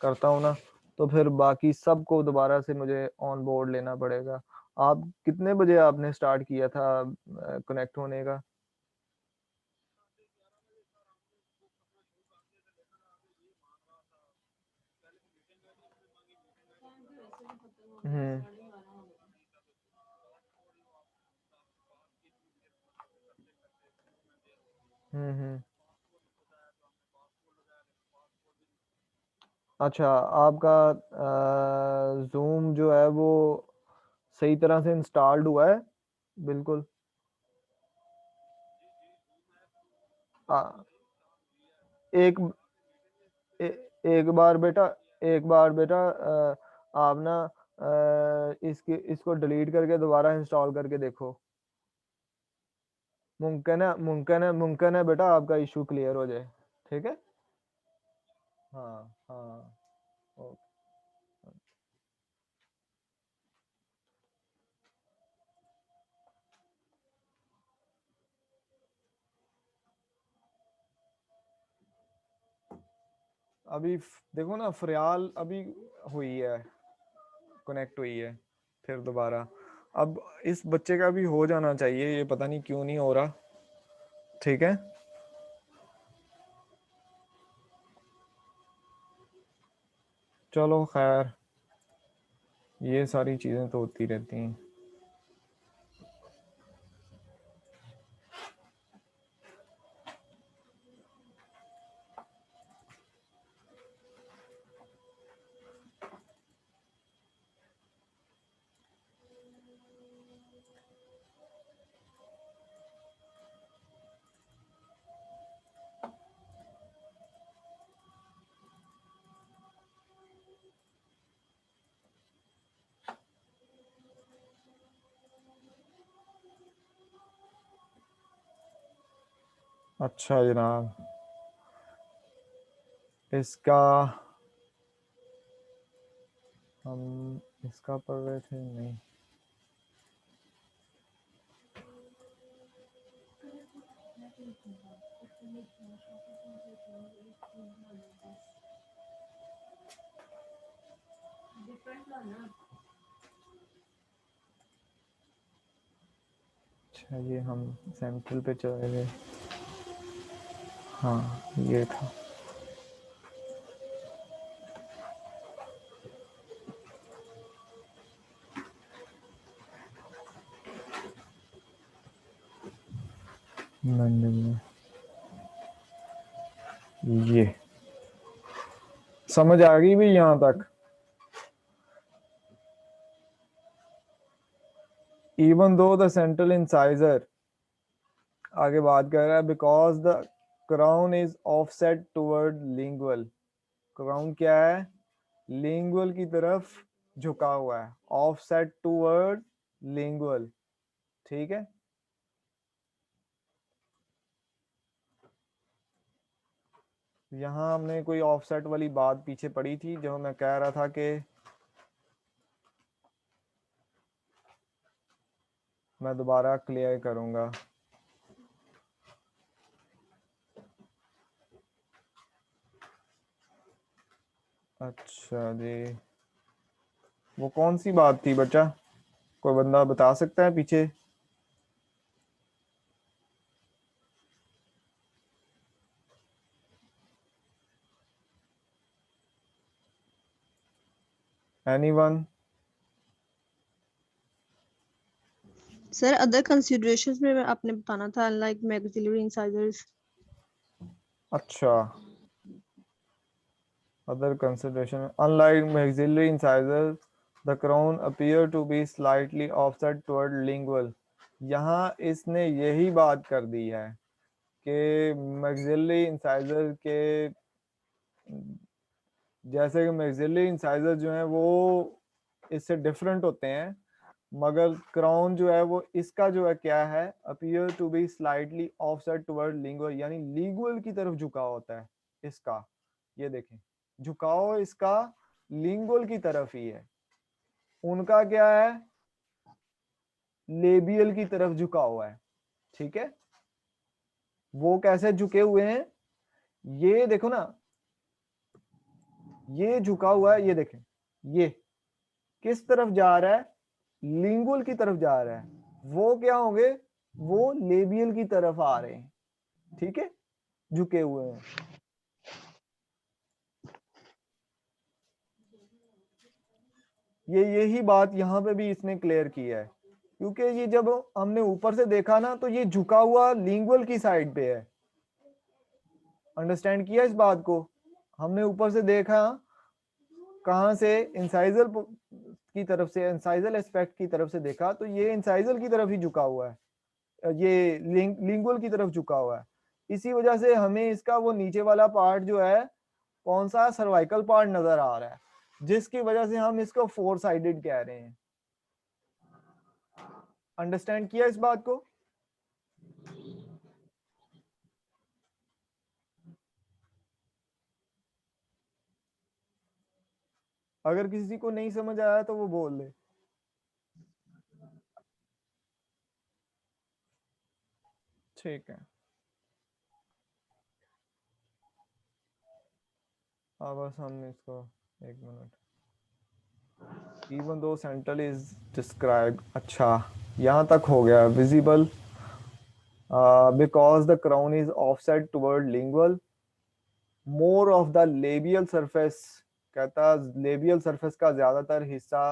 करता हूँ ना तो फिर बाकी सबको दोबारा से मुझे ऑन बोर्ड लेना पड़ेगा। आप कितने बजे आपने स्टार्ट किया था कनेक्ट होने का? हम्म हम्म। अच्छा, आपका जूम जो है वो सही तरह से इंस्टॉल्ड हुआ है? बिल्कुल। आ, एक ए, एक बार बेटा, एक बार बेटा आप ना इसको डिलीट करके दोबारा इंस्टॉल करके देखो। मुमकिन है बेटा आपका इशू क्लियर हो जाए, ठीक है। हाँ हाँ। ओके। अभी देखो ना, फरियाल अभी हुई है, कनेक्ट हुई है फिर दोबारा। अब इस बच्चे का भी हो जाना चाहिए, ये पता नहीं क्यों नहीं हो रहा, ठीक है। चलो खैर, ये सारी चीज़ें तो होती रहती हैं। अच्छा जनाब, इसका हम इसका पढ़ रहे थे नहीं। अच्छा ये हम सैंपल पे चले गए। हाँ ये था। नहीं, ये समझ आ गई भी यहाँ तक? Even though the central incisor, आगे बात कर रहा है, because the crown is offset toward lingual. Crown क्या है? लिंगुअल की तरफ झुका हुआ है, ऑफसेट टुवर्ड लिंगुअल। ठीक है, यहाँ हमने कोई ऑफसेट वाली बात पीछे पड़ी थी, जो मैं कह रहा था कि मैं दोबारा क्लियर करूंगा। अच्छा जी, वो कौन सी बात थी बच्चा? कोई बंदा बता सकता है पीछे? एनीवन? सर अदर कंसीडरेशंस में आपने बताना था, लाइक मैक्सिलरी इंसाइजर्स। अच्छा, other consideration, unlike maxillary incisors, the crown appear to be slightly offset toward lingual। यहाँ इसने यही बात कर दी है कि maxillary incisor के, जैसे कि maxillary incisor जो है वो इससे डिफरेंट होते हैं, मगर क्राउन जो है वो इसका जो है क्या है, appear to be slightly offset toward lingual, यानी लिंगुअल की तरफ झुका होता है इसका। ये देखें, झुकाव इसका लिंगुअल की तरफ ही है। उनका क्या है? लेबियल की तरफ झुका हुआ है। ठीक है, वो कैसे झुके हुए हैं? ये देखो ना, ये झुका हुआ है, ये देखें, ये किस तरफ जा रहा है? लिंगुअल की तरफ जा रहा है। वो क्या होंगे? वो लेबियल की तरफ आ रहे हैं। ठीक है, झुके हुए हैं। यही बात यहाँ पे भी इसने क्लियर की है, क्योंकि ये जब हमने ऊपर से देखा ना, तो ये झुका हुआ लिंगुअल की साइड पे है। अंडरस्टैंड किया इस बात को? हमने ऊपर से देखा, कहां से? इंसाइजल की तरफ से, इंसाइजल एस्पेक्ट की तरफ से देखा, तो ये इंसाइजल की तरफ ही झुका हुआ है, ये लिंगुअल की तरफ झुका हुआ है। इसी वजह से हमें इसका वो नीचे वाला पार्ट जो है, कौन सा? सर्वाइकल पार्ट नजर आ रहा है, जिसकी वजह से हम इसको फोर साइडेड कह रहे हैं। अंडरस्टैंड किया इस बात को? अगर किसी को नहीं समझ आया तो वो बोल दे। ठीक है, अब बस हम इसको एक minute. Even though central is described, अच्छा यहाँ तक हो गया। visible because the crown is offset toward lingual, more of the labial surface, कहता labial surface का ज्यादातर हिस्सा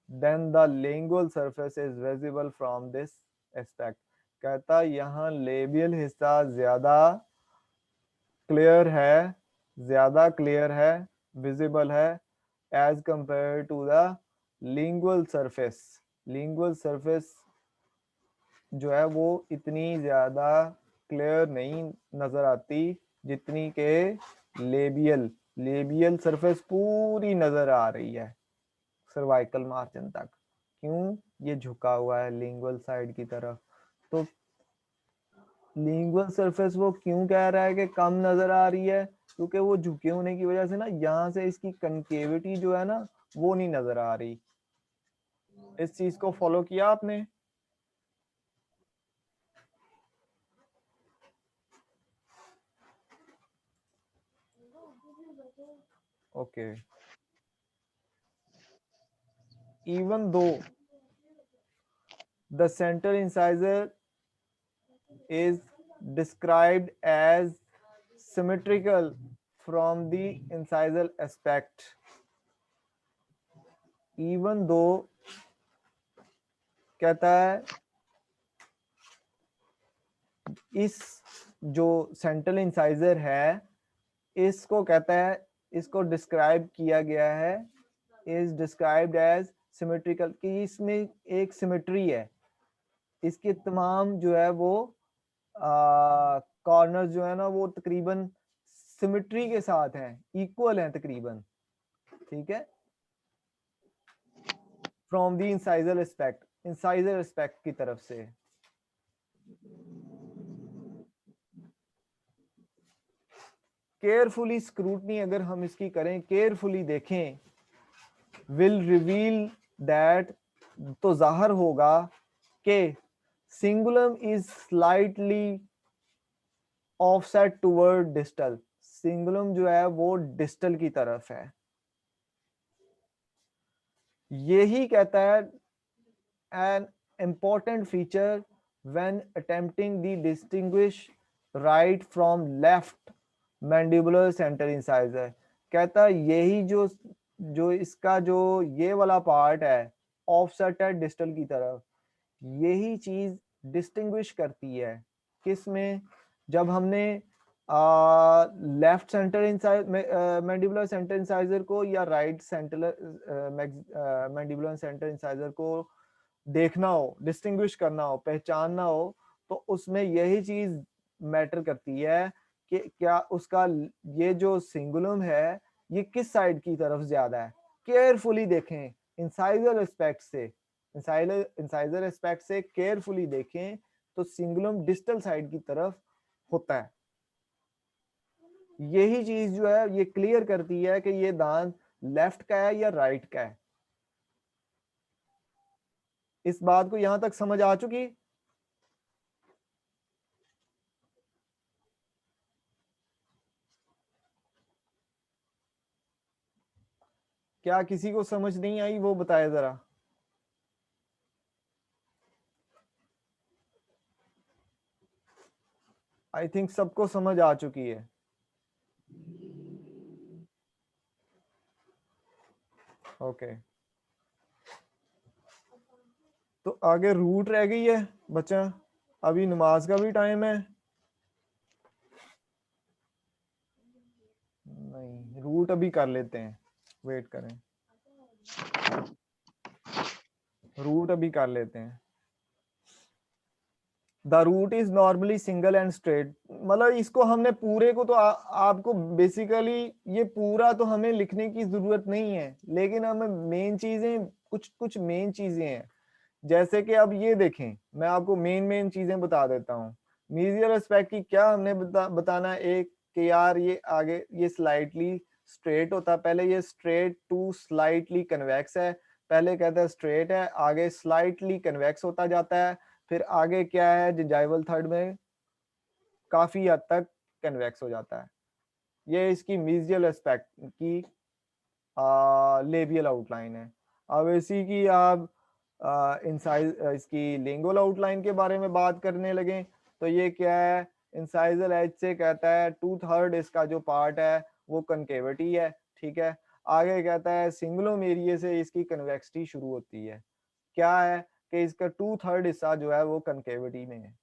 then the lingual surface is visible from this aspect। कहता यहाँ labial हिस्सा ज्यादा क्लियर है, ज्यादा क्लियर है, विजिबल है, as compare to the lingual surface. Lingual surface जो है वो इतनी ज्यादा क्लियर नहीं नजर आती जितनी के लेबियल। लेबियल सरफेस पूरी नजर आ रही है सर्वाइकल मार्जिन तक। क्यों? ये झुका हुआ है लिंगुअल साइड की तरफ। तो लिंगुअल सरफेस वो क्यों कह रहा है कि कम नजर आ रही है, क्योंकि वो झुके होने की वजह से ना यहाँ से इसकी कनकेविटी जो है ना वो नहीं नजर आ रही। इस चीज को फॉलो किया आपने? Okay. Even though the central incisor is described as symmetrical from the incisal aspect, even though कहता है इस जो सेंट्रल इंसाइजर है इसको कहता है, इसको डिस्क्राइब किया गया है, इज डिस्क्राइब्ड एज सिमेट्रिकल, कि इसमें एक सिमेट्री है, इसके तमाम जो है वो कॉर्नर जो है ना वो तकरीबन सिमेट्री के साथ हैं, इक्वल हैं तकरीबन, ठीक है, from the incisal aspect, incisal aspect की तरफ से। केयरफुली स्क्रूटनी अगर हम इसकी करें, केयरफुली देखें, विल रिवील दैट, तो जाहिर होगा कि cingulum is slightly offset toward distal, cingulum जो है वो डिस्टल की तरफ है। यही कहता है an important feature when attempting to distinguish right from left mandibular center incisor, कहता है यही जो जो इसका जो ये वाला पार्ट है ऑफसेट है डिस्टल की तरफ, यही चीज डिस्टिंग्विश करती है किस में, जब हमने left centre mandibular centre incisor को या right centre mandibular centre incisor को देखना हो, डिस्टिंग्विश करना हो, पहचानना हो, तो उसमें यही चीज मैटर करती है कि क्या उसका ये जो सिंगुलम है ये किस साइड की तरफ ज्यादा है। केयरफुली देखें इंसाइजर एस्पेक्ट से, इंसाइजर एस्पेक्ट से केयरफुली देखें तो सिंगुलम डिस्टल साइड की तरफ होता है। यही चीज जो है ये क्लियर करती है कि ये दांत लेफ्ट का है या राइट का है। इस बात को यहां तक समझ आ चुकी? क्या किसी को समझ नहीं आई वो बताए जरा। आई थिंक सबको समझ आ चुकी है। ओके तो आगे रूट रह गई है बच्चा, अभी नमाज का भी टाइम है। नहीं रूट अभी कर लेते हैं, वेट करें, रूट अभी कर लेते हैं। The root is normally single and straight, मतलब इसको हमने पूरे को तो आपको बेसिकली ये पूरा तो हमें लिखने की जरूरत नहीं है, लेकिन हमें मेन चीजें कुछ मेन चीजें हैं। जैसे कि अब ये देखें, मैं आपको मेन चीजें बता देता हूँ। मीजियल एस्पेक्ट की क्या हमने बताना, एक कि यार ये आगे ये स्लाइटली स्ट्रेट होता है, पहले ये स्ट्रेट टू स्लाइटली कन्वेक्स है, पहले कहता है स्ट्रेट है, आगे स्लाइटली कन्वेक्स होता जाता है, फिर आगे क्या है जिंजाइवल थर्ड में काफी हद तक कन्वेक्स हो जाता है। ये इसकी मीजियल एस्पेक्ट की लेबियल आउटलाइन है। अब इसी की आप इसकी लिंगुअल आउटलाइन के बारे में बात करने लगे तो ये क्या है, इंसाइजल एज से कहता है 2/3 इसका जो पार्ट है वो कनकेविटी है, ठीक है। आगे कहता है सिंगुलम एरिया से इसकी कन्वेक्सिटी शुरू होती है, क्या है कि इसका 2/3 हिस्सा जो है वो कनकेविटी में है,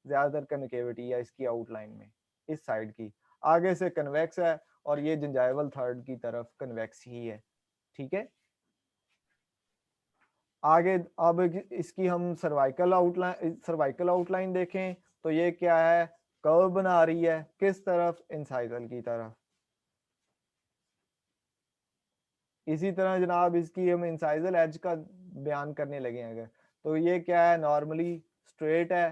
ज्यादातर कनकेविटी है इसकी आउटलाइन में इस साइड की, आगे से कन्वेक्स है और ये जिंजाइवल थर्ड की तरफ कन्वेक्स ही है, ठीक है। आगे अब इसकी हम सर्वाइकल आउटलाइन देखें तो ये क्या है, कर्व बना रही है किस तरफ, इंसाइजल की तरफ। इसी तरह जनाब इसकी हम इंसाइजल एज का बयान करने लगे अगर, तो ये क्या है, नॉर्मली स्ट्रेट है,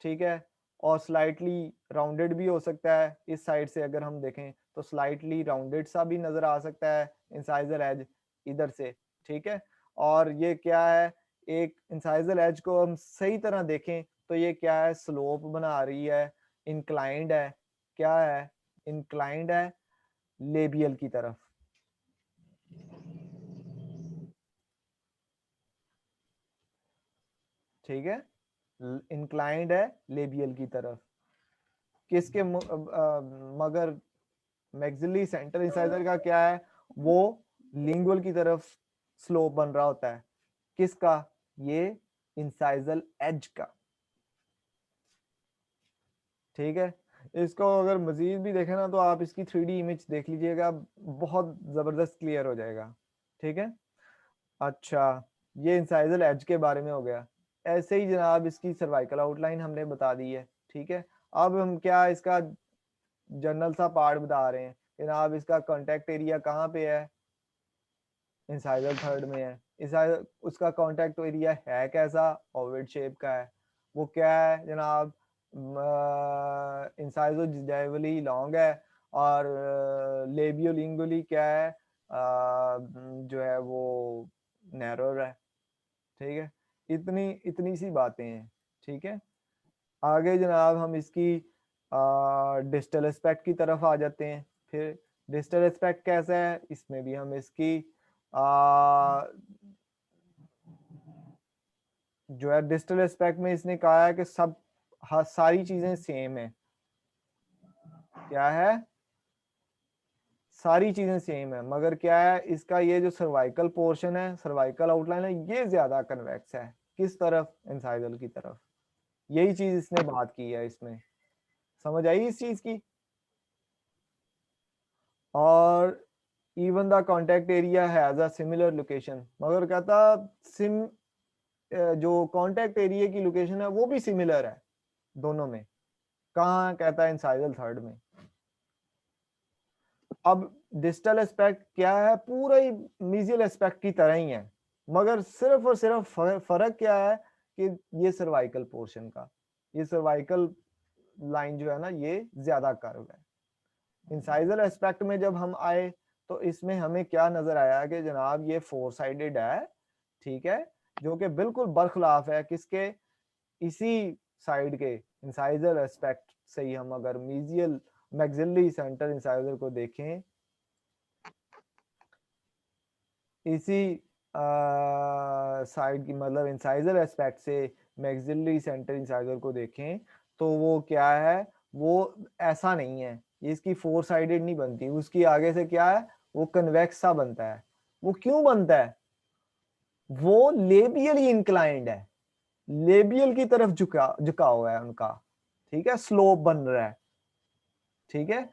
ठीक है, और स्लाइटली राउंडेड भी हो सकता है। इस साइड से अगर हम देखें तो स्लाइटली राउंडेड सा भी नजर आ सकता है इंसाइजल एज इधर से, ठीक है। और ये क्या है, एक इंसाइजल एज को हम सही तरह देखें तो ये क्या है, स्लोप बना रही है, इंक्लाइंड है, क्या है, इंक्लाइंड है लेबियल की तरफ, ठीक है, इंक्लाइंड है लेबियल की तरफ। किसके मगर मैक्सिलरी सेंटर इंसाइजर का क्या है, वो लिंगुअल की तरफ स्लोप बन रहा होता है। किसका, ये इंसाइजल एज का, ठीक है। इसको अगर मजीद भी देखें ना तो आप इसकी 3D इमेज देख लीजिएगा, बहुत जबरदस्त क्लियर हो जाएगा, ठीक है। अच्छा, ये इंसाइजल एज के बारे में हो गया। ऐसे ही जनाब इसकी सर्वाइकल आउटलाइन हमने बता दी है, ठीक है। अब हम क्या इसका जनरल सा पार्ट बता रहे हैं। जनाब इसका कॉन्टेक्ट एरिया कहाँ पे है, इंसाइजल थर्ड में है। उसका कॉन्टेक्ट एरिया है कैसा, ओवल शेप का है। वो क्या है जनाब, इंसाइजो जिंजाइवली लॉन्ग है और लेबियोलिंगुअली क्या है, जो है वो नैरोर है, ठीक है। इतनी इतनी सी बातें हैं, ठीक है। आगे जनाब हम इसकी डिस्टल एस्पेक्ट की तरफ आ जाते हैं। फिर डिस्टल एस्पेक्ट कैसा है, इसमें भी हम इसकी जो है डिस्टल एस्पेक्ट में इसने कहा है कि सब सारी चीजें सेम है। क्या है, सारी चीजें सेम है, मगर क्या है इसका ये जो सर्वाइकल पोर्शन है, सर्वाइकल आउटलाइन है, ये ज्यादा कन्वेक्स है। किस तरफ, इंसाइजल की तरफ। यही चीज इसने बात की है इसमें, समझ आई इस चीज की। और even the contact area has a similar location, मगर कहता सिम जो कॉन्टेक्ट एरिया की लोकेशन है वो भी सिमिलर है दोनों में। कहाँ, कहता है इंसाइजल थर्ड में। अब डिस्टल एस्पेक्ट क्या है, पूरा ही मीजियल एस्पेक्ट की तरह ही है, मगर सिर्फ और सिर्फ फर्क क्या है कि ये सर्वाइकल पोर्शन का, ये सर्वाइकल लाइन जो है ना ये ज्यादा कर्व है। इंसाइजल एस्पेक्ट में जब हम आए तो इसमें हमें क्या नजर आया कि जनाब ये 4 साइडेड है, ठीक है, जो कि बिल्कुल बरखिलाफ है किसके, इसी साइड के इंसाइजल एस्पेक्ट से ही हम अगर मीजियल मैक्सिलरी सेंटर इंसाइजर को देखें, इसी साइड की मतलब इंसाइजर एस्पेक्ट से मैक्सिलरी सेंटर इंसाइजर को देखें तो वो क्या है, वो ऐसा नहीं है, ये इसकी 4 साइडेड नहीं बनती, उसकी आगे से क्या है, वो कन्वेक्स सा बनता है। वो क्यों बनता है, वो लेबियली इंक्लाइंड है, लेबियल की तरफ झुका हुआ है उनका, ठीक है, स्लोप बन रहा है, ठीक है।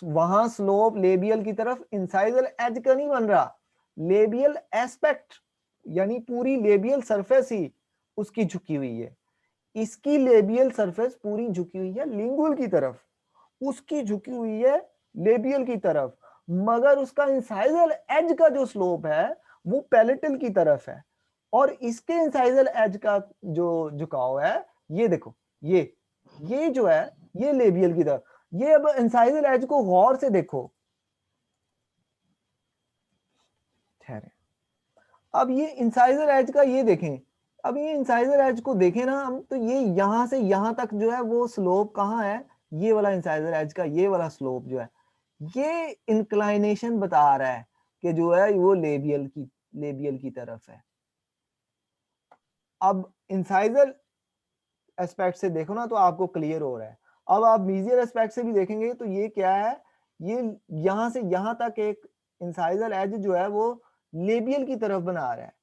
वहां स्लोप लेबियल की तरफ, इंसाइजल एज का नहीं बन रहा, लेबियल एस्पेक्ट यानी पूरी लेबियल सरफेस ही उसकी झुकी हुई है। इसकी लेबियल सरफेस पूरी झुकी हुई है लिंगुअल की तरफ, उसकी झुकी हुई है लेबियल की तरफ, मगर उसका इंसाइजल एज का जो स्लोप है वो पैलेटल की तरफ है। और इसके इंसाइजल एज का जो झुकाव है, ये देखो, ये जो है ये लेबियल की तरफ। ये अब इंसाइजल एज को गौर से देखो, ठहरे, अब ये इंसाइजर एज का ये देखें, अब ये इंसाइजर एज को देखें ना हम, तो ये यहां से यहां तक जो है वो स्लोप कहाँ है, ये वाला इंसाइजर एज का ये वाला स्लोप जो है, ये इंक्लाइनेशन बता रहा है कि जो है वो लेबियल की तरफ है। अब इंसाइजर एस्पेक्ट से देखो ना तो आपको क्लियर हो रहा है। अब आप मीजियल एस्पेक्ट से भी देखेंगे तो ये क्या है, ये यहां से यहां तक एक इंसाइजर एज जो है वो लेबियल की तरफ बना रहा है।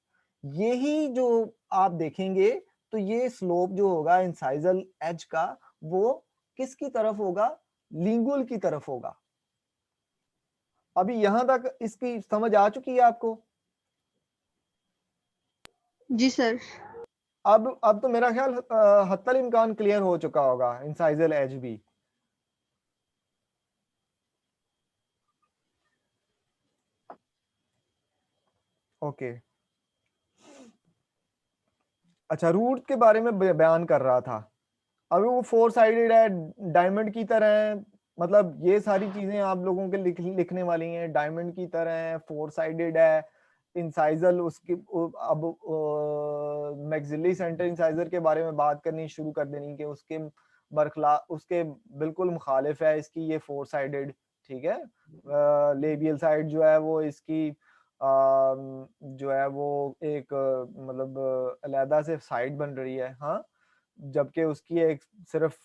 यही जो आप देखेंगे तो ये स्लोप जो होगा इंसाइजल एज का, वो किसकी तरफ होगा, लिंगुअल की तरफ होगा। अभी यहां तक इसकी समझ आ चुकी है आपको। जी सर। अब तो मेरा ख्याल हत्तल इम्कान क्लियर हो चुका होगा इंसाइजल एज भी। ओके, अच्छा, रूट के बारे में बयान कर रहा था। अभी वो 4 साइडेड है, डायमंड की तरह है, मतलब ये सारी चीजें आप लोगों के लिखने वाली हैं। डायमंड की तरह है, 4 साइडेड है, इंसाइजल उसकी अब मैक्सिलरी सेंटर इंसाइजर के बारे में बात करनी शुरू कर देनी कि उसके बरखला उसके बिल्कुल मुखालिफ है इसकी ये 4 साइडेड, ठीक है। लेबियल साइड जो है वो इसकी जो है वो एक मतलब अलहदा से साइड बन रही है, हाँ, जबकि उसकी एक सिर्फ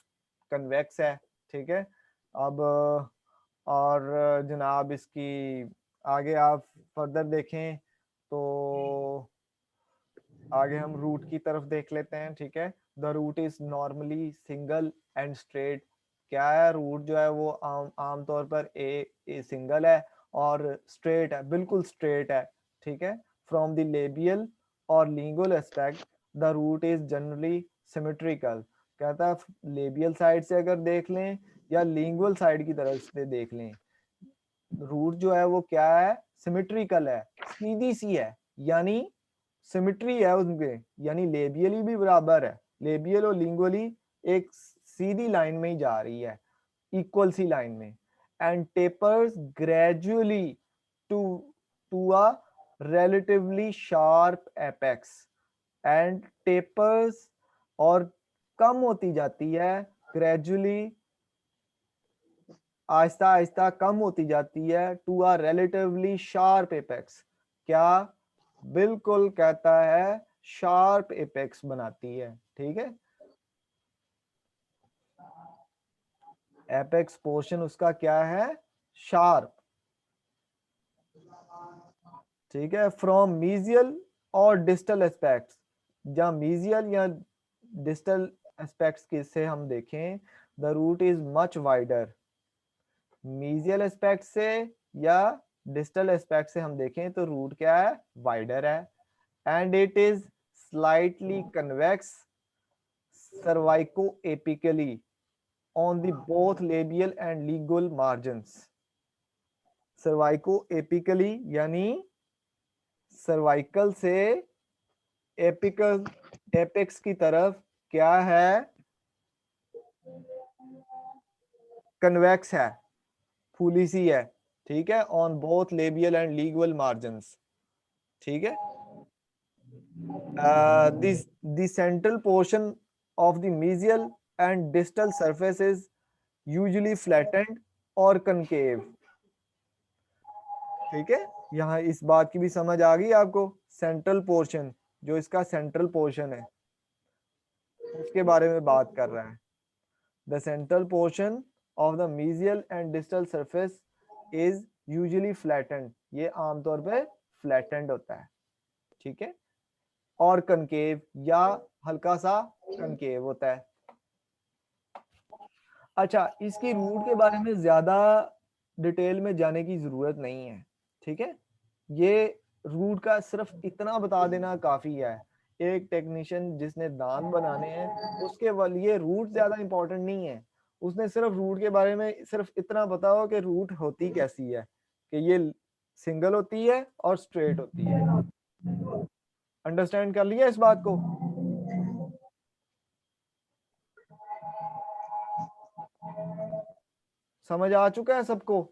कन्वेक्स है, ठीक है। अब और जनाब इसकी आगे आप फर्दर देखें तो आगे हम रूट की तरफ देख लेते हैं, ठीक है। The root is normally single and straight. क्या है, रूट जो है वो आमतौर पर ए सिंगल है और स्ट्रेट है, बिल्कुल स्ट्रेट है, ठीक है। फ्रॉम द लेबियल और lingual aspect the root is generally symmetrical. कहता है लेबियल साइड से अगर देख लें या लिंगुअल साइड की तरफ से देख लें, रूट जो है वो क्या है, सिमेट्रिकल है, सीधी सी है, यानी सिमेट्री है उनके, यानी लेबियली भी बराबर है, लेबियल और लिंगुअली एक सीधी लाइन में ही जा रही है, इक्वल सी लाइन में। And tapers gradually to a relatively sharp apex and tapers और कम होती जाती है, ग्रेजुअली आहिस्ता आहिस्ता कम होती जाती है, to a relatively sharp apex. क्या, बिल्कुल कहता है शार्प एपेक्स बनाती है, ठीक है। एपेक्स पोर्शन उसका क्या है, शार्प, ठीक है। फ्रॉम मीजियल और डिस्टल एस्पेक्ट्स, जहाँ मीजियल या डिस्टल एस्पेक्ट्स के से हम देखें, the root is much wider. Mesial aspect से या डिस्टल एस्पेक्ट से हम देखें तो रूट क्या है, वाइडर है। And it is slightly convex cervicoapically on the both labial and lingual margins. Cervicoapically यानी सर्वाइकल से एपिकल एपेक्स की तरफ क्या है, कन्वेक्स है, फूली सी है, ठीक है, on both labial and lingual margins, ठीक है। The central portion of the mesial and distal surface is usually flattened or concave, ठीक है। यहाँ इस बात की भी समझ आ गई आपको, सेंट्रल पोर्शन जो इसका सेंट्रल पोर्शन है उसके बारे में बात कर रहा है। The central portion of the mesial and distal surface is usually flattened, ये आमतौर पे flattened होता है, ठीक है, और कनकेव या हल्का सा कनकेव होता है। अच्छा, इसकी रूट के बारे में ज्यादा डिटेल में जाने की जरूरत नहीं है, ठीक है। ये रूट का सिर्फ इतना बता देना काफी है। एक टेक्नीशियन जिसने दांत बनाने हैं उसके लिए रूट ज्यादा इंपॉर्टेंट नहीं है, उसने सिर्फ रूट के बारे में सिर्फ इतना पता हो कि रूट होती कैसी है, कि ये सिंगल होती है और स्ट्रेट होती है। अंडरस्टैंड कर लिया इस बात को? समझ आ चुका है सबको?